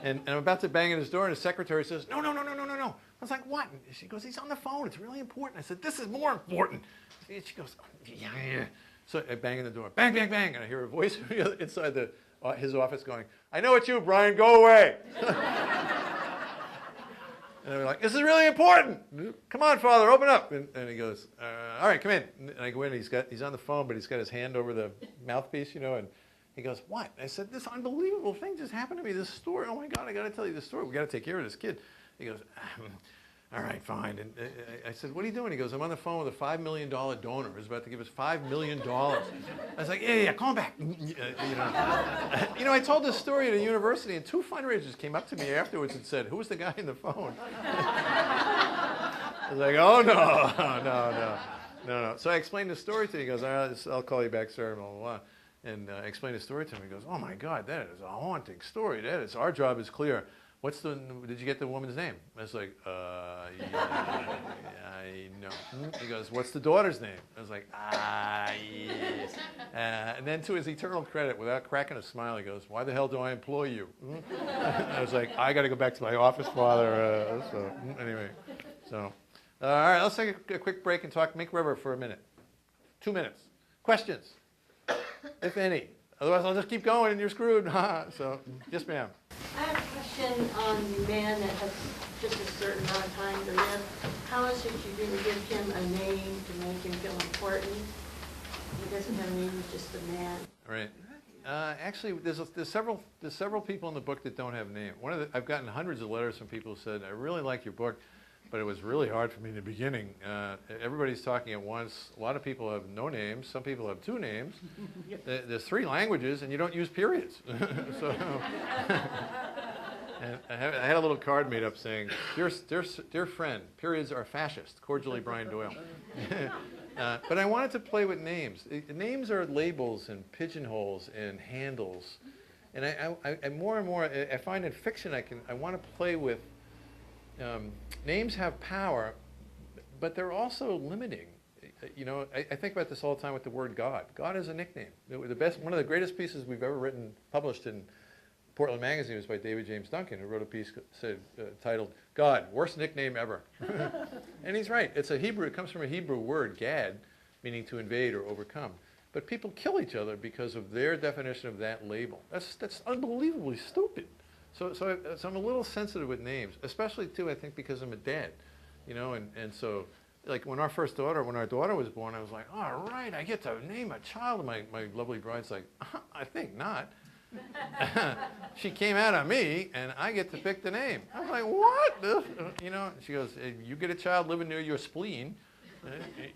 and I'm about to bang on his door, and his secretary says, no. I was like, what? And she goes, he's on the phone. It's really important. I said, this is more important. And she goes, yeah. So I bang on the door. Bang, bang, bang. And I hear a voice inside his office going, I know it's you, Brian. Go away. And they're like, this is really important. Come on, Father, open up. And he goes, all right, come in. And I go in, he's on the phone, but he's got his hand over the mouthpiece, you know, and he goes, what? I said, this unbelievable thing just happened to me, this story. Oh, my God, I got to tell you this story. We got to take care of this kid. He goes, all right, fine. And I said, what are you doing? He goes, I'm on the phone with a $5 million donor who's about to give us $5 million. I was like, yeah, call him back. You know, I told this story at a university, and 2 fundraisers came up to me afterwards and said, who was the guy on the phone? I was like, oh, no. So I explained the story to him. He goes, I'll call you back, sir, blah, blah, blah. And I explained the story to him. He goes, oh, my God, that is a haunting story. Our job is clear. Did you get the woman's name? I was like, yeah, I know. He goes, what's the daughter's name? I was like, yes. And then to his eternal credit, without cracking a smile, he goes, why the hell do I employ you? I was like, I got to go back to my office, Father. Anyway, all right, let's take a quick break and talk Mink River for a minute. 2 minutes. Questions, if any. Otherwise, I'll just keep going and you're screwed. So, yes, ma'am. I have a question on the man that has just a certain amount of time to live. How is it you didn't give him a name to make him feel important? He doesn't have a name, he's just a man. Right. Actually, there's several people in the book that don't have names. I've gotten hundreds of letters from people who said, I really like your book, but it was really hard for me in the beginning. Everybody's talking at once. A lot of people have no names. Some people have 2 names. There's 3 languages, and you don't use periods. So, and I had a little card made up saying, dear friend, periods are fascist. Cordially, Brian Doyle. But I wanted to play with names. Names are labels and pigeonholes and handles. And I more and more, I find in fiction I want to play with. Names have power, but they're also limiting. You know, I think about this all the time with the word God. God is a nickname. One of the greatest pieces we've ever published in Portland Magazine was by David James Duncan, who wrote a piece titled "God, Worst Nickname Ever." And he's right. It comes from a Hebrew word, gad, meaning to invade or overcome. But people kill each other because of their definition of that label. That's unbelievably stupid. So I'm a little sensitive with names, especially too, I think, because I'm a dad, you know, and so like when our daughter was born, I was like, all right, I get to name a child. And my lovely bride's like, I think not. She came out on me, and I get to pick the name. I was like, what? You know, she goes, you get a child living near your spleen,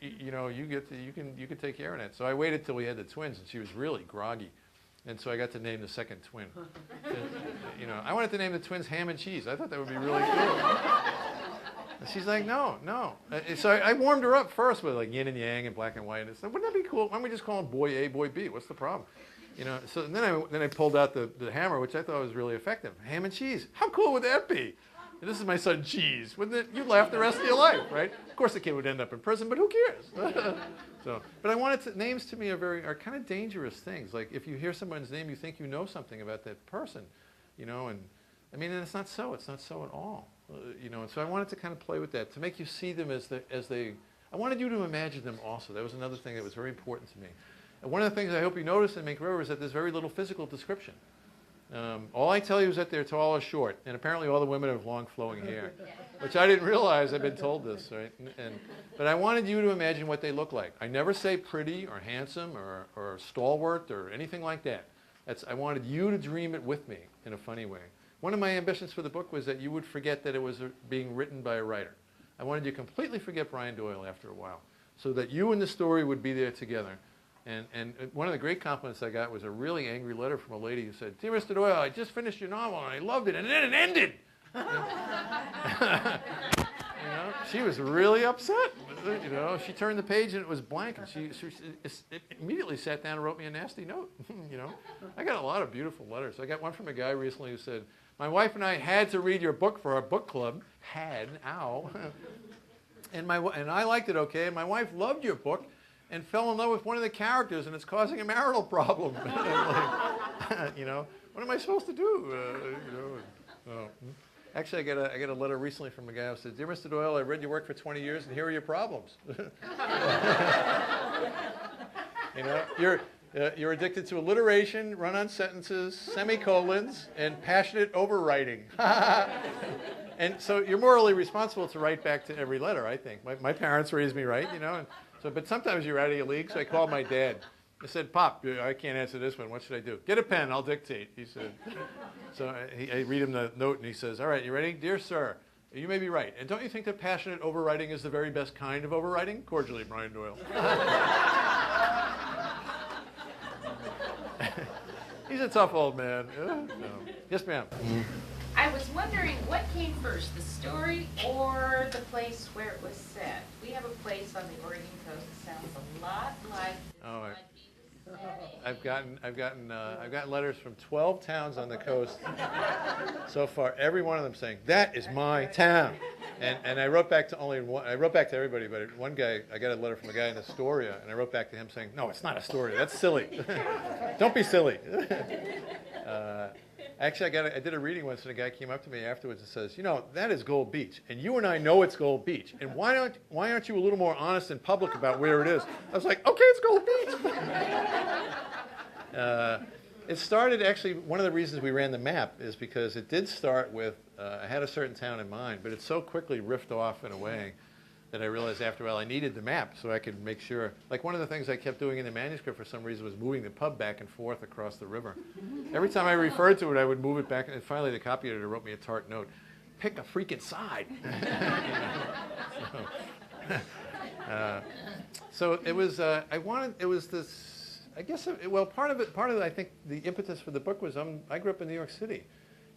you know, you can take care of that. So I waited till we had the twins, and she was really groggy. And so I got to name the second twin. You know, I wanted to name the twins Ham and Cheese. I thought that would be really cool. And she's like, no. So I warmed her up first with like yin and yang and black and white. And said, wouldn't that be cool? Why don't we just call them Boy A, Boy B? What's the problem? You know. So then I pulled out the hammer, which I thought was really effective. Ham and Cheese. How cool would that be? And this is my son Cheese. Wouldn't it? You'd laugh the rest of your life, right? Of course, the kid would end up in prison, but who cares? But names to me are kind of dangerous things. Like if you hear someone's name, you think you know something about that person, you know. And I mean, and it's not so at all. You know, and so I wanted to kind of play with that, to make you see them as they, I wanted you to imagine them also. That was another thing that was very important to me. And one of the things I hope you notice in Make River is that there's very little physical description. All I tell you is that they're tall or short, and apparently all the women have long flowing hair, which I didn't realize. I've been told this, right? But I wanted you to imagine what they look like. I never say pretty or handsome or stalwart or anything like that. I wanted you to dream it with me in a funny way. One of my ambitions for the book was that you would forget that it was being written by a writer. I wanted you to completely forget Brian Doyle after a while, so that you and the story would be there together. And one of the great compliments I got was a really angry letter from a lady who said, "Dear Mr. Doyle, I just finished your novel and I loved it, and then it ended." You know, she was really upset. You know, she turned the page and it was blank, and she immediately sat down and wrote me a nasty note. You know, I got a lot of beautiful letters. I got one from a guy recently who said, "My wife and I had to read your book for our book club." And I liked it okay, and my wife loved your book and fell in love with one of the characters, and it's causing a marital problem. Like, you know, what am I supposed to do? You know, Actually, I got a letter recently from a guy who said, "Dear Mr. Doyle, I read your work for 20 years, and here are your problems." You know, you're addicted to alliteration, run-on sentences, semicolons, and passionate overwriting. And so you're morally responsible to write back to every letter, I think. My parents raised me right, you know. And so, but sometimes you're out of your league, so I called my dad. I said, "Pop, I can't answer this one. What should I do?" "Get a pen, I'll dictate," he said. So I read him the note, and he says, "All right, you ready? Dear sir, you may be right. And don't you think that passionate overwriting is the very best kind of overwriting? Cordially, Brian Doyle." He's a tough old man. No. Yes, ma'am. I was wondering what came first, the story or the place where it was set? We have a place on the Oregon coast that sounds a lot like this Oh, might be the setting. I've gotten letters from 12 towns on the coast so far. Every one of them saying, "That is my town." And I wrote back to only one. I wrote back to everybody, but one guy, I got a letter from a guy in Astoria, and I wrote back to him saying, "No, it's not Astoria. That's silly. Don't be silly." Actually, I did a reading once, and a guy came up to me afterwards and says, "You know, that is Gold Beach, and you and I know it's Gold Beach. And why aren't you a little more honest in public about where it is?" I was like, "Okay, it's Gold Beach." It started, actually, one of the reasons we ran the map is because it did start with, I had a certain town in mind, but it so quickly riffed off in a way that I realized after a while I needed the map so I could make sure. Like, one of the things I kept doing in the manuscript for some reason was moving the pub back and forth across the river. Every time I referred to it, I would move it back, and finally the copy editor wrote me a tart note. "Pick a freaking side." So it was, it was this, I guess, well, part of it, I think the impetus for the book was I grew up in New York City.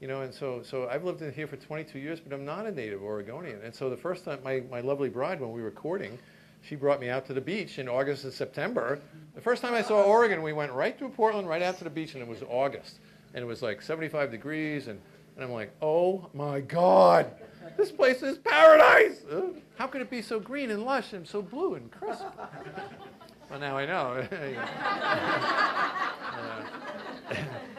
You know, and so I've lived in here for 22 years, but I'm not a native Oregonian. And so the first time, my lovely bride, when we were courting, she brought me out to the beach in August and September. The first time I saw Oregon, we went right through Portland, right out to the beach, and it was August. And it was like 75 degrees, and I'm like, "Oh my God, this place is paradise! How could it be so green and lush and so blue and crisp?" Well, now I know.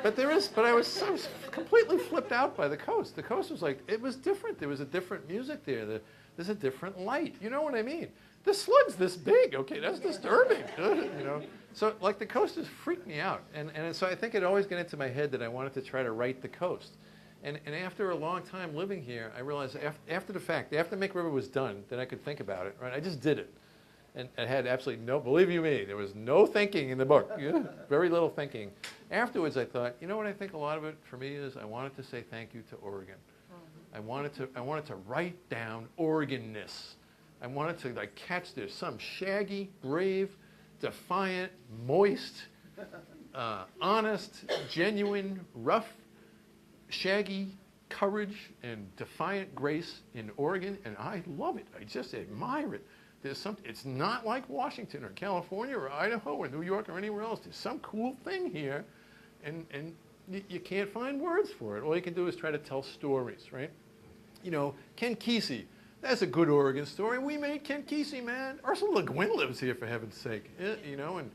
But I was completely flipped out by the coast. The coast was like, it was different. There was a different music there. There's a different light. You know what I mean? The slug's this big. Okay, that's disturbing. You know. So like the coast just freaked me out. And so I think it always got into my head that I wanted to try to write the coast. And after a long time living here, I realized after the fact, after Make River was done, then I could think about it. Right? I just did it. And I had absolutely no, believe you me, there was no thinking in the book. Very little thinking. Afterwards, I thought, you know what I think a lot of it for me is? I wanted to say thank you to Oregon. I wanted to write down Oregonness. I wanted to like catch this, some shaggy, brave, defiant, moist, honest, genuine, rough, shaggy courage and defiant grace in Oregon, and I love it. I just admire it. It's not like Washington or California or Idaho or New York or anywhere else. There's some cool thing here, and you can't find words for it. All you can do is try to tell stories, right? You know, Ken Kesey, that's a good Oregon story. We made Ken Kesey, man. Ursula Le Guin lives here, for heaven's sake. You know, and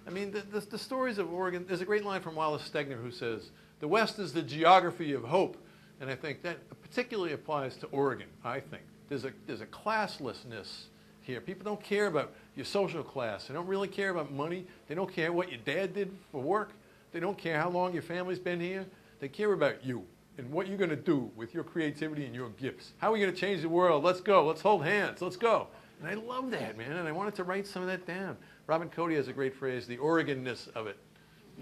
I mean, the stories of Oregon, there's a great line from Wallace Stegner who says, "The West is the geography of hope, And I think that particularly applies to Oregon, I think. There's a classlessness here. People don't care about your social class. They don't really care about money. They don't care what your dad did for work. They don't care how long your family's been here. They care about you and what you're going to do with your creativity and your gifts. How are we going to change the world? Let's go. Let's hold hands. Let's go. And I love that, man, and I wanted to write some of that down. Robin Cody has a great phrase, the Oregonness of it.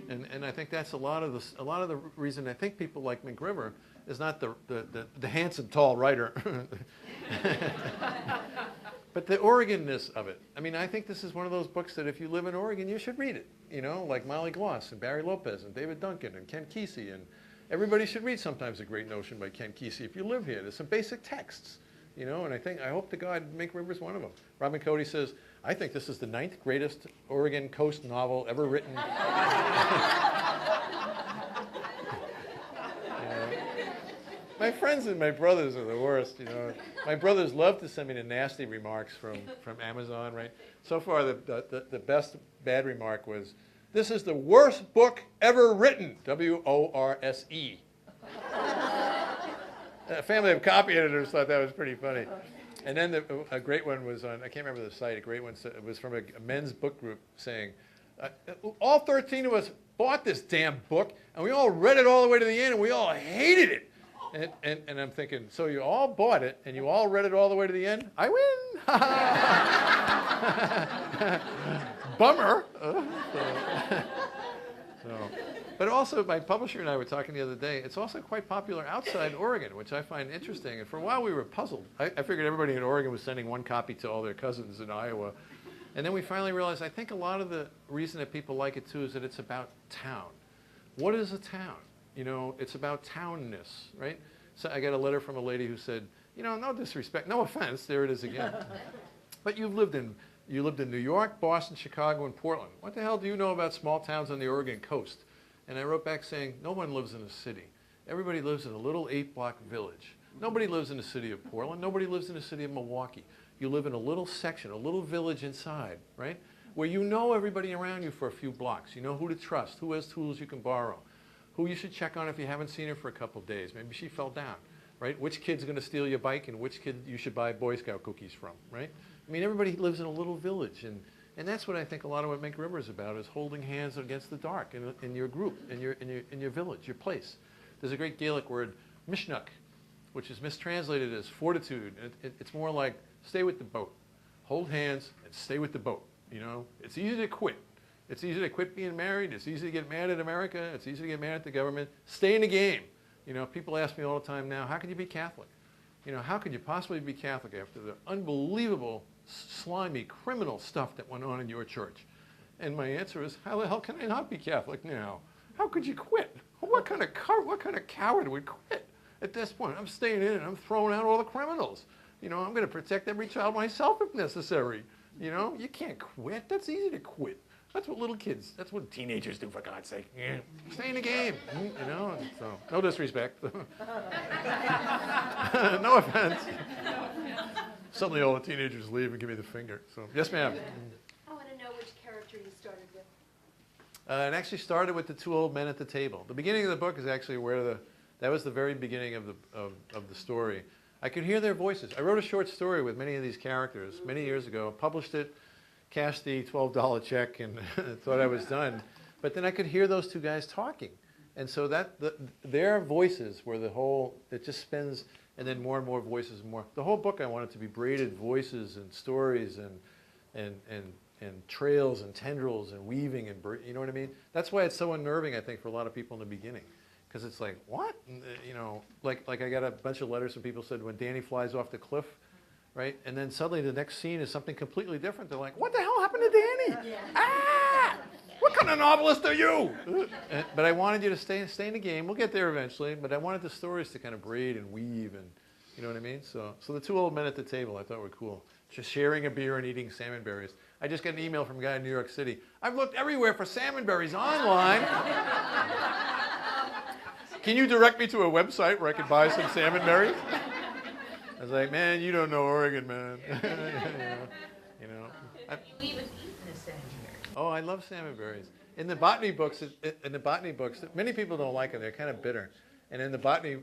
And I think that's a lot of the reason I think people like McRiver is not the handsome, tall writer, but the Oregonness of it. I mean, I think this is one of those books that if you live in Oregon, you should read it. You know, like Molly Gloss and Barry Lopez and David Duncan and Ken Kesey, and everybody should read Sometimes a Great Notion by Ken Kesey if you live here. There's some basic texts, you know, and I hope to God McRiver's one of them. Robin Cody says, I think this is the 9th greatest Oregon coast novel ever written. My friends and my brothers are the worst, you know. My brothers love to send me the nasty remarks from Amazon, right? So far, the best bad remark was, this is the worst book ever written, W-O-R-S-E. A family of copy editors thought that was pretty funny. And then a great one was on, I can't remember the site, a great one was from a men's book group saying, all 13 of us bought this damn book, and we all read it all the way to the end, and we all hated it. And I'm thinking, so you all bought it, and you all read it all the way to the end? I win! Bummer! But also, my publisher and I were talking the other day, it's also quite popular outside Oregon, which I find interesting. And for a while, we were puzzled. I figured everybody in Oregon was sending one copy to all their cousins in Iowa. And then we finally realized, I think a lot of the reason that people like it, too, is that it's about town. What is a town? You know, it's about townness, right? So I got a letter from a lady who said, you know, no disrespect, no offense, there it is again. But you lived in New York, Boston, Chicago, and Portland. What the hell do you know about small towns on the Oregon coast? And I wrote back saying, no one lives in a city. Everybody lives in a little 8-block village. Nobody lives in the city of Portland. Nobody lives in the city of Milwaukee. You live in a little section, a little village inside, right? Where you know everybody around you for a few blocks. You know who to trust, who has tools you can borrow, who you should check on if you haven't seen her for a couple of days. Maybe she fell down, right? Which kid's going to steal your bike and which kid you should buy Boy Scout cookies from, right? I mean, everybody lives in a little village, and that's what I think a lot of what McRiver is about, is holding hands against the dark in your group, in your village, your place. There's a great Gaelic word, mishnuk, which is mistranslated as fortitude. It's more like stay with the boat. Hold hands and stay with the boat, you know? It's easy to quit. It's easy to quit being married. It's easy to get mad at America. It's easy to get mad at the government. Stay in the game. You know, people ask me all the time now, how can you be Catholic? You know, how could you possibly be Catholic after the unbelievable, slimy, criminal stuff that went on in your church? And my answer is, how the hell can I not be Catholic now? How could you quit? What kind of coward would quit at this point? I'm staying in and I'm throwing out all the criminals. You know, I'm going to protect every child myself if necessary. You know, you can't quit. That's easy to quit. That's what little kids, that's what teenagers do, for God's sake. Yeah. Stay in the game, you know, so no disrespect. No offense. Suddenly all the teenagers leave and give me the finger. So, yes, ma'am. I want to know which character you started with. It actually started with the two old men at the table. The beginning of the book is actually where that was the very beginning of the story. I could hear their voices. I wrote a short story with many of these characters many years ago, published it, cashed the $12 check, and thought I was done. But then I could hear those two guys talking. And so their voices were it just spins, and then more and more voices and more. The whole book I wanted to be braided voices and stories and trails and tendrils and weaving, and you know what I mean? That's why it's so unnerving, I think, for a lot of people in the beginning. Because it's like, what? You know, like I got a bunch of letters from people said when Danny flies off the cliff, right? And then suddenly the next scene is something completely different. They're like, what the hell happened to Danny? Yeah. Ah! What kind of novelist are you? But I wanted you to stay in the game. We'll get there eventually. But I wanted the stories to kind of braid and weave, and you know what I mean? So the two old men at the table I thought were cool. Just sharing a beer and eating salmon berries. I just got an email from a guy in New York City. I've looked everywhere for salmon berries online. Can you direct me to a website where I could buy some salmon berries? I was like, man, you don't know Oregon, man. you know. You even eaten a salmon berry. Oh, I love salmon berries. In the botany books, many people don't like them. They're kind of bitter. And then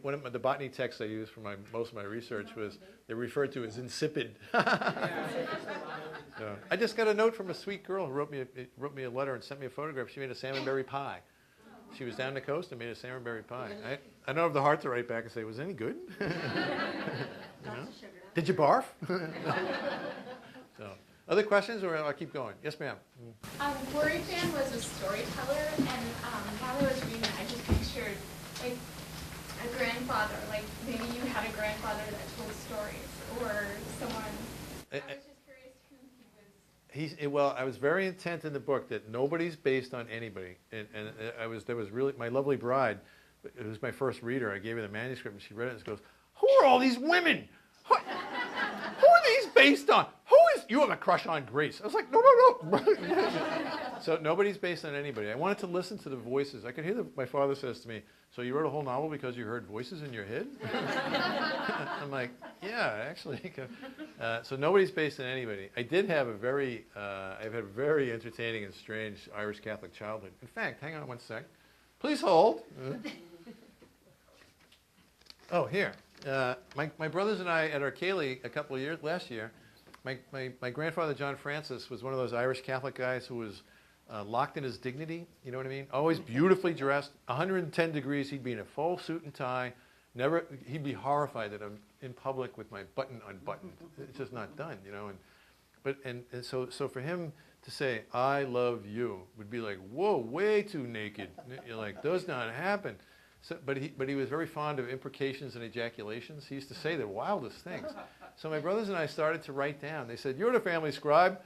one of the botany texts I used for most of my research was they're referred to as insipid. So, I just got a note from a sweet girl who wrote me a letter and sent me a photograph. She made a salmonberry pie. She was down the coast and made a salmonberry pie. I don't have the heart to write back and say, was it any good? You know? Did you barf? So, other questions, or I'll keep going? Yes, ma'am. Worry Fan was a storyteller, and while I was reading it, I just pictured like a grandfather, like maybe you had a grandfather that told stories, or someone. I was just curious who he was. Well, I was very intent in the book that nobody's based on anybody, and there was really my lovely bride. It was my first reader. I gave her the manuscript, and she read it and goes, "Who are all these women? Who are these based on? You have a crush on Grace?" I was like, no. So nobody's based on anybody. I wanted to listen to the voices. I could hear my father says to me, "So you wrote a whole novel because you heard voices in your head?" I'm like, yeah, actually. So nobody's based on anybody. I did have I've had a very entertaining and strange Irish Catholic childhood. In fact, hang on one sec. Please hold. Oh, here. My brothers and I at our Ceilidh a couple of years, last year, my grandfather, John Francis, was one of those Irish Catholic guys who was locked in his dignity, you know what I mean? Always beautifully dressed, 110 degrees, he'd be in a full suit and tie. He'd be horrified that I'm in public with my button unbuttoned. It's just not done, you know? So for him to say, "I love you," would be like, whoa, way too naked. You're like, does not happen. So, but he was very fond of imprecations and ejaculations. He used to say the wildest things. So my brothers and I started to write down. They said, "You're the family scribe.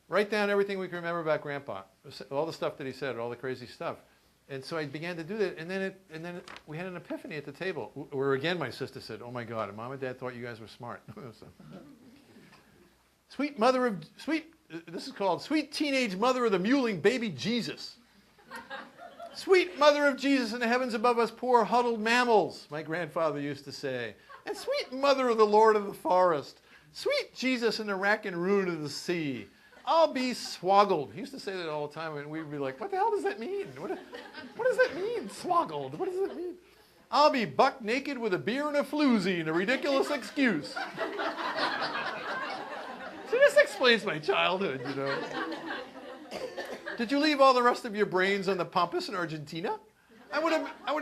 Write down everything we can remember about Grandpa, all the stuff that he said, all the crazy stuff." And so I began to do that, and then we had an epiphany at the table, where again my sister said, "Oh my God, Mom and Dad thought you guys were smart." So, this is called Sweet Teenage Mother of the Mewling Baby Jesus. "Sweet Mother of Jesus in the heavens above us, poor huddled mammals," my grandfather used to say. "And sweet Mother of the Lord of the forest, sweet Jesus in the rack and ruin of the sea, I'll be swoggled." He used to say that all the time, and we'd be like, what the hell does that mean? What does that mean, swoggled? What does that mean? "I'll be buck naked with a beer and a floozy and a ridiculous excuse." So this explains my childhood, you know. "Did you leave all the rest of your brains on the Pampas in Argentina? I would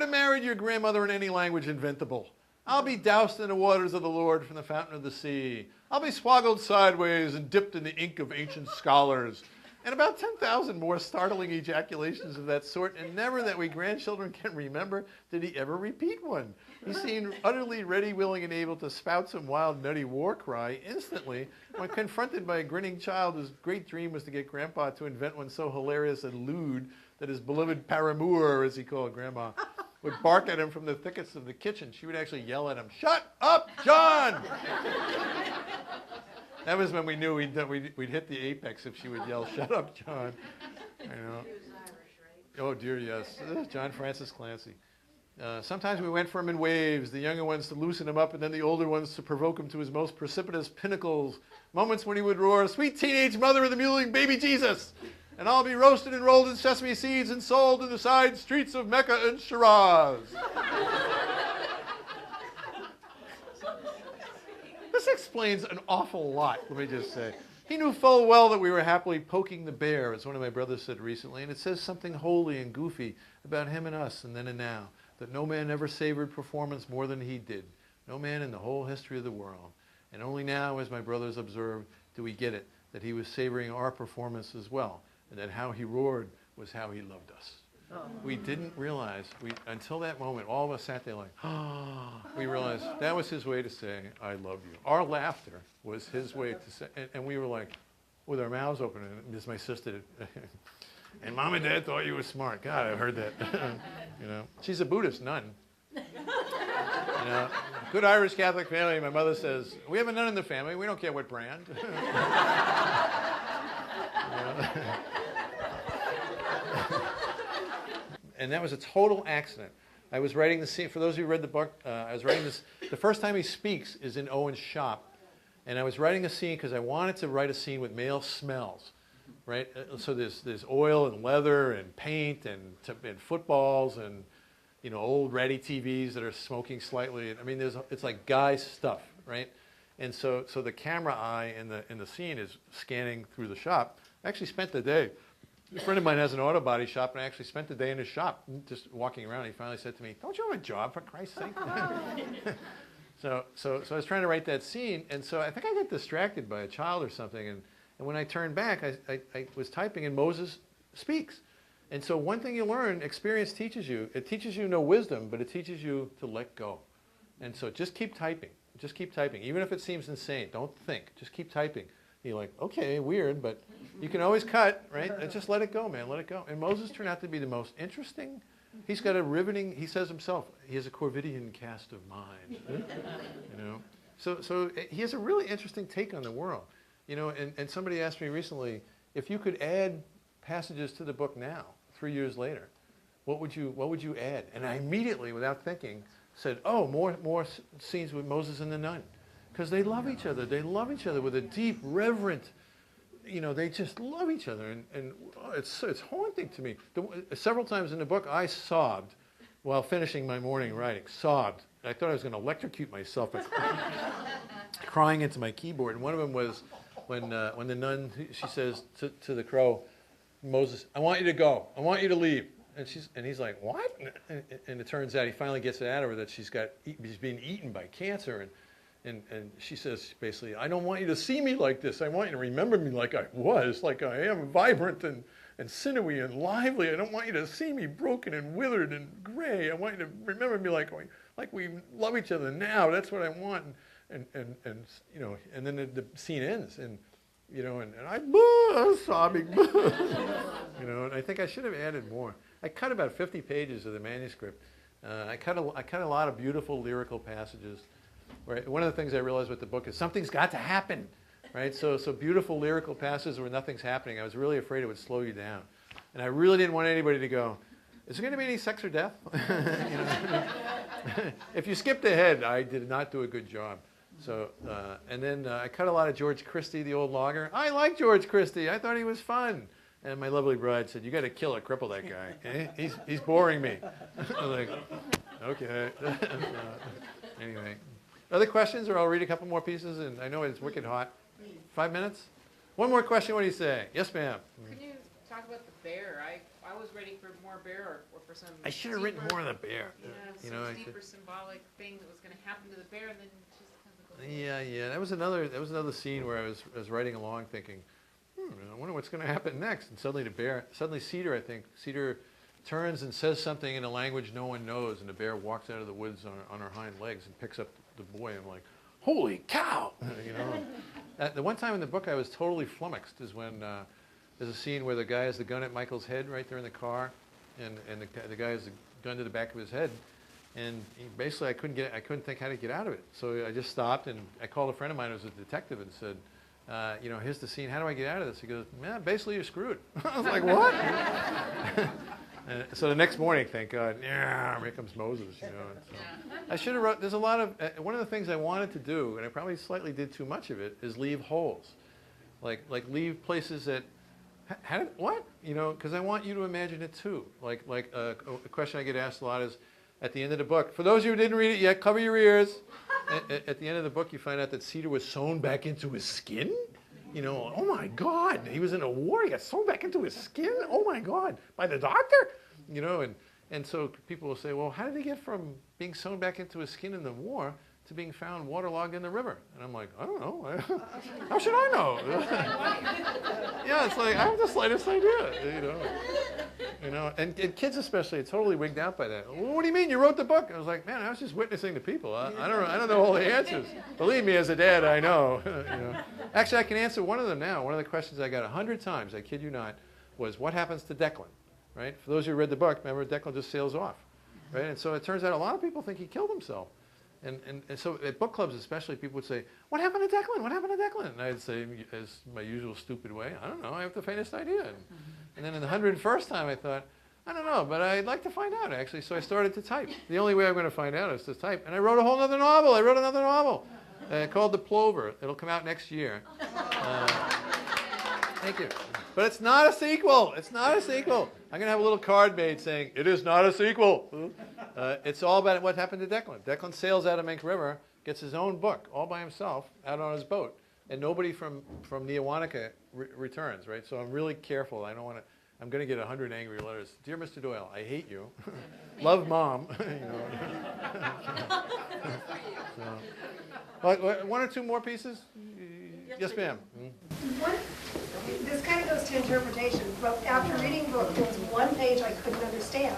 have married your grandmother in any language inventable. I'll be doused in the waters of the Lord from the fountain of the sea. I'll be swoggled sideways and dipped in the ink of ancient scholars." And about 10,000 more startling ejaculations of that sort, and never that we grandchildren can remember did he ever repeat one. He seemed utterly ready, willing, and able to spout some wild, nutty war cry instantly when confronted by a grinning child whose great dream was to get Grandpa to invent one so hilarious and lewd that his beloved paramour, as he called Grandma, would bark at him from the thickets of the kitchen. She would actually yell at him, "Shut up, John!" That was when we knew we'd hit the apex if she would yell, "Shut up, John." You know. He was Irish, right? Oh, dear, yes. John Francis Clancy. Sometimes we went for him in waves, the younger ones to loosen him up, and then the older ones to provoke him to his most precipitous pinnacles. Moments when he would roar, "Sweet teenage mother of the mewling baby Jesus! And I'll be roasted and rolled in sesame seeds and sold in the side streets of Mecca and Shiraz." This explains an awful lot, let me just say. He knew full well that we were happily poking the bear, as one of my brothers said recently, and it says something holy and goofy about him and us and then and now, that no man ever savored performance more than he did. No man in the whole history of the world. And only now, as my brothers observed, do we get it, that he was savoring our performance as well, and that how he roared was how he loved us. We didn't realize, until that moment, all of us sat there like, we realized that was his way to say, "I love you." Our laughter was his way to say, and we were like, with our mouths open, and this my sister did. "And Mom and Dad thought you were smart." God, I heard that. You know, she's a Buddhist nun. You know, good Irish Catholic family. My mother says, "We have a nun in the family. We don't care what brand." You know? And that was a total accident. I was writing the scene, for those of you who read the book, I was writing this, the first time he speaks is in Owen's shop. And I was writing a scene because I wanted to write a scene with male smells, right? So there's oil and leather and paint and footballs and old ratty TVs that are smoking slightly. I mean, it's like guy stuff, right? And so the camera eye in the scene is scanning through the shop. I actually spent the day. A friend of mine has an auto body shop, and I actually spent the day in his shop, just walking around. He finally said to me, "Don't you have a job, for Christ's sake?" So I was trying to write that scene, and so I think I got distracted by a child or something, and when I turned back, I was typing, and Moses speaks. And so one thing you learn, experience teaches you. It teaches you no wisdom, but it teaches you to let go. And so just keep typing. Just keep typing. Even if it seems insane, don't think. Just keep typing. You're like, okay, weird, but you can always cut, right? And just let it go, man. Let it go. And Moses turned out to be the most interesting. He's got a riveting, he says himself, he has a Corvidian cast of mind. So he has a really interesting take on the world. And somebody asked me recently, if you could add passages to the book now, 3 years later, what would you add? And I immediately, without thinking, said, oh, more scenes with Moses and the nun. Because they love each other. They love each other with a deep, reverent, they just love each other. And it's haunting to me. Several times in the book, I sobbed while finishing my morning writing. Sobbed. I thought I was going to electrocute myself by crying into my keyboard. And one of them was when the nun, she says to the crow, Moses, I want you to go. I want you to leave. And he's like, what? And it turns out he finally gets it out of her that she's being eaten by cancer. And she says, basically, I don't want you to see me like this. I want you to remember me like I was, like I am, vibrant and sinewy and lively. I don't want you to see me broken and withered and gray. I want you to remember me like we love each other now. That's what I want. And then the scene ends. And I'm sobbing. And I think I should have added more. I cut about 50 pages of the manuscript. I cut a lot of beautiful lyrical passages. Right? One of the things I realized with the book is something's got to happen, right? So beautiful lyrical passages where nothing's happening. I was really afraid it would slow you down, and I really didn't want anybody to go, "Is there going to be any sex or death?" If you skipped ahead, I did not do a good job. So, and then I cut a lot of George Christie, the old logger. I like George Christie. I thought he was fun. And my lovely bride said, "You got to kill or cripple that guy. He's boring me." I was like, "Okay." Anyway. Other questions, or I'll read a couple more pieces, and I know it's wicked hot. 5 minutes? One more question, what do you say? Yes, ma'am. Could you talk about the bear? I was ready for more bear or for some I should have written more of the bear. Some deeper symbolic thing that was going to happen to the bear, and then just kind of goes. Yeah. That was another scene where I was writing along thinking, I wonder what's going to happen next. And suddenly Cedar turns and says something in a language no one knows, and the bear walks out of the woods on her hind legs and picks up the boy. I'm like, holy cow! The one time in the book I was totally flummoxed is when there's a scene where the guy has the gun at Michael's head right there in the car, and the guy has the gun to the back of his head, and basically I couldn't think how to get out of it. So I just stopped and I called a friend of mine who was a detective and said, here's the scene. How do I get out of this? He goes, man, basically you're screwed. I was like, what? And so the next morning, thank God, here comes Moses. So I should have wrote. There's a lot of one of the things I wanted to do, and I probably slightly did too much of it, is leave holes, like leave places that. What? Because I want you to imagine it too. Like a question I get asked a lot is, at the end of the book. For those of you who didn't read it yet, cover your ears. At the end of the book, you find out that Cedar was sewn back into his skin. Oh my God, he was in a war. He got sewn back into his skin. Oh my God, by the doctor. And so people will say, well, how did he get from being sewn back into his skin in the war to being found waterlogged in the river? And I'm like, I don't know. How should I know? Yeah, it's like I have the slightest idea. And kids especially are totally wigged out by that. Well, what do you mean you wrote the book? I was like, man, I was just witnessing the people. I don't know all the answers. Believe me, as a dad, I know. Actually, I can answer one of them now. One of the questions I got 100 times, I kid you not, was what happens to Declan? Right? For those who read the book, remember Declan just sails off. Right? And so it turns out a lot of people think he killed himself. And so at book clubs especially, people would say, what happened to Declan? What happened to Declan? And I'd say, as my usual stupid way, I don't know. I have the faintest idea. And then in the 101st time, I thought, I don't know, but I'd like to find out, actually. So I started to type. The only way I'm going to find out is to type. And I wrote a whole other novel. I wrote another novel called The Plover. It'll come out next year. Thank you. But it's not a sequel. It's not a sequel. I'm going to have a little card made saying, it is not a sequel. It's all about what happened to Declan. Declan sails out of Mink River, gets his own book all by himself out on his boat, and nobody from Neowanica returns, right? So I'm really careful. I don't want to. I'm going to get 100 angry letters. Dear Mr. Doyle, I hate you. Love, Mom. One or two more pieces? Yes, ma'am. This kind of goes to interpretation, but after reading the book, there was one page I couldn't understand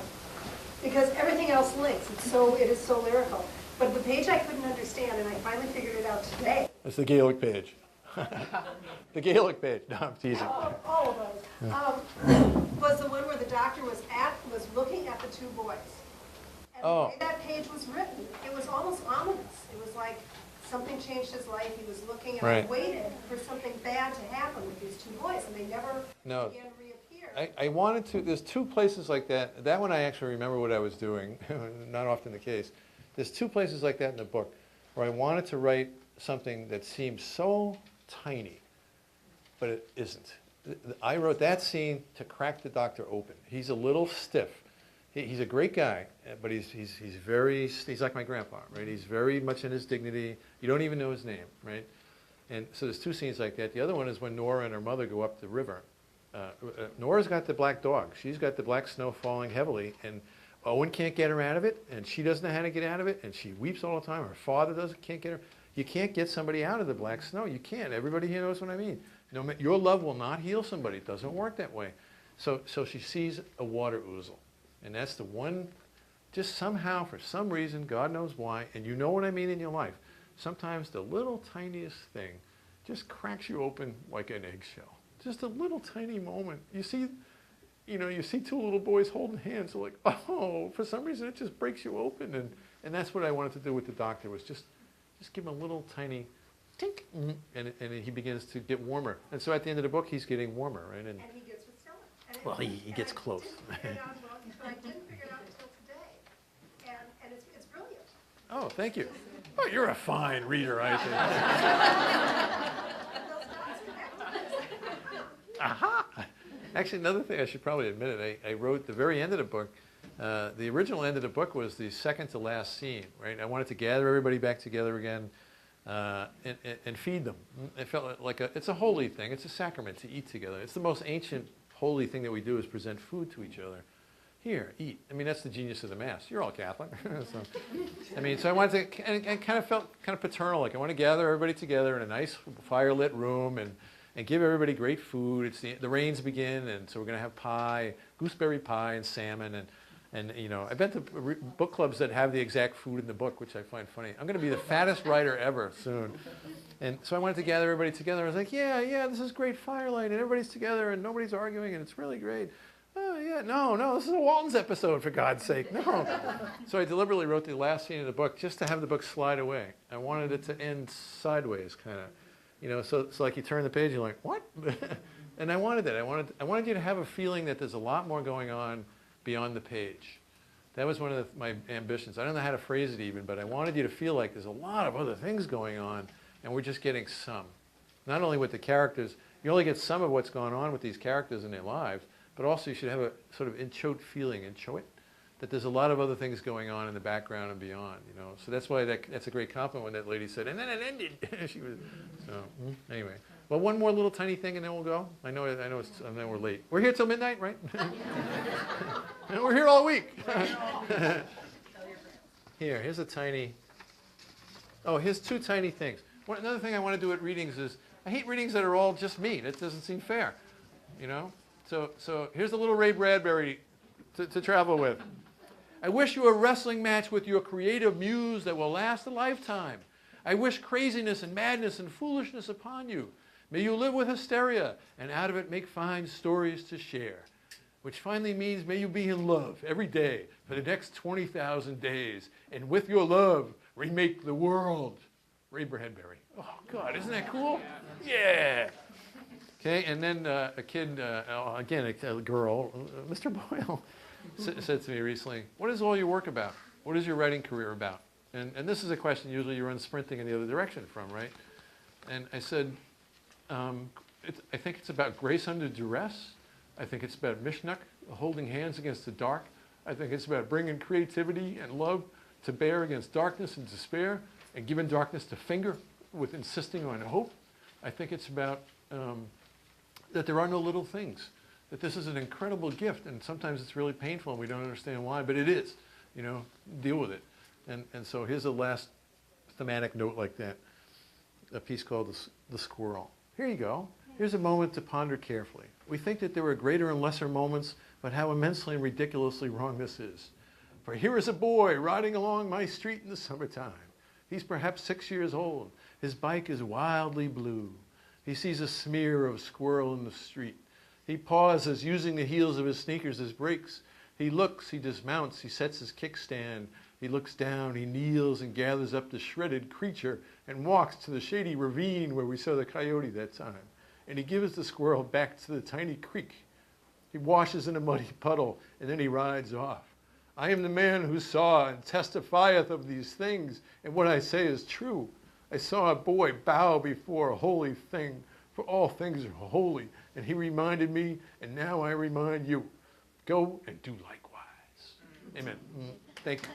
because everything else links. It is so lyrical. But the page I couldn't understand, and I finally figured it out today. It's the Gaelic page. The Gaelic page. No, I'm teasing. All of those. Was the one where the doctor was looking at the two boys. And the way that page was written, it was almost ominous. It was like something changed his life. He was looking, and I waited for something bad to happen with these two boys, and they never again reappeared. I wanted to, there's two places like that. That one I actually remember what I was doing, not often the case. There's two places like that in the book where I wanted to write something that seems so tiny, but it isn't. I wrote that scene to crack the doctor open. He's a little stiff. He's a great guy, but he's like my grandpa, right? He's very much in his dignity. You don't even know his name, right? And so there's two scenes like that. The other one is when Nora and her mother go up the river. Nora's got the black dog. She's got the black snow falling heavily, and Owen can't get her out of it, and she doesn't know how to get out of it, and she weeps all the time. Her father can't get her. You can't get somebody out of the black snow. You can't. Everybody here knows what I mean. Your love will not heal somebody. It doesn't work that way. So she sees a water ouzel, and that's the one, just somehow, for some reason, God knows why, and you know what I mean in your life. Sometimes the little tiniest thing just cracks you open like an eggshell. Just a little tiny moment. You see two little boys holding hands. They're like, oh, for some reason it just breaks you open. And that's what I wanted to do with the doctor, was just give him a little tiny tink, and he begins to get warmer. And so at the end of the book, he's getting warmer, right? And he gets with Stella. Well, he gets close. I didn't figure it out until today. And it's brilliant. Oh, thank you. Oh, you're a fine reader, I think. Aha! Actually, another thing I should probably admit it, I wrote the very end of the book. The original end of the book was the second to last scene, right? I wanted to gather everybody back together again and feed them. It felt like it's a holy thing. It's a sacrament to eat together. It's the most ancient holy thing that we do, is present food to each other. Here, eat. I mean, that's the genius of the Mass. You're all Catholic. So I wanted to, and it kind of felt kind of paternal. Like I want to gather everybody together in a nice fire-lit room and give everybody great food. It's the rains begin, and so we're going to have pie, gooseberry pie and salmon. And I've been to book clubs that have the exact food in the book, which I find funny. I'm going to be the fattest writer ever soon. And so I wanted to gather everybody together. I was like, yeah, this is great firelight, and everybody's together, and nobody's arguing, and it's really great. Oh, yeah, no, this is a Walton's episode, for God's sake, no. So I deliberately wrote the last scene of the book just to have the book slide away. I wanted it to end sideways, kind of. So like you turn the page, you're like, what? And I wanted that. I wanted you to have a feeling that there's a lot more going on beyond the page. That was one of my ambitions. I don't know how to phrase it even, but I wanted you to feel like there's a lot of other things going on, and we're just getting some. Not only with the characters, you only get some of what's going on with these characters in their lives, but also you should have a sort of inchoate feeling, that there's a lot of other things going on in the background and beyond, So that's why that's a great compliment when that lady said, and then it ended. She was, anyway. Well, one more little tiny thing and then we'll go. I know we're late. We're here till midnight, right? We're here all week. Here's a tiny, here's two tiny things. Another thing I want to do at readings is, I hate readings that are all just me. That doesn't seem fair, So here's a little Ray Bradbury to travel with. I wish you a wrestling match with your creative muse that will last a lifetime. I wish craziness and madness and foolishness upon you. May you live with hysteria, and out of it make fine stories to share. Which finally means may you be in love every day for the next 20,000 days, and with your love remake the world. Ray Bradbury. Oh, God, isn't that cool? Yeah. Okay, and then a kid, again, a girl, Mr. Boyle, said to me recently, what is all your work about? What is your writing career about? And this is a question usually you run sprinting in the other direction from, right? And I said, I think it's about grace under duress. I think it's about Mishnuk, holding hands against the dark. I think it's about bringing creativity and love to bear against darkness and despair, and giving darkness the finger with insisting on hope. I think it's about that there are no little things, that this is an incredible gift, and sometimes it's really painful and we don't understand why, but it is. You know, deal with it. And so here's a last thematic note like that, a piece called The Squirrel. Here you go. Here's a moment to ponder carefully. We think that there are greater and lesser moments, but how immensely and ridiculously wrong this is. For here is a boy riding along my street in the summertime. He's perhaps 6 years old. His bike is wildly blue. He sees a smear of squirrel in the street. He pauses, using the heels of his sneakers as brakes. He looks, he dismounts, he sets his kickstand. He looks down, he kneels and gathers up the shredded creature and walks to the shady ravine where we saw the coyote that time. And he gives the squirrel back to the tiny creek. He washes in a muddy puddle, and then he rides off. I am the man who saw and testifieth of these things, and what I say is true. I saw a boy bow before a holy thing, for all things are holy. And he reminded me, and now I remind you, go and do likewise. Amen. Thank you.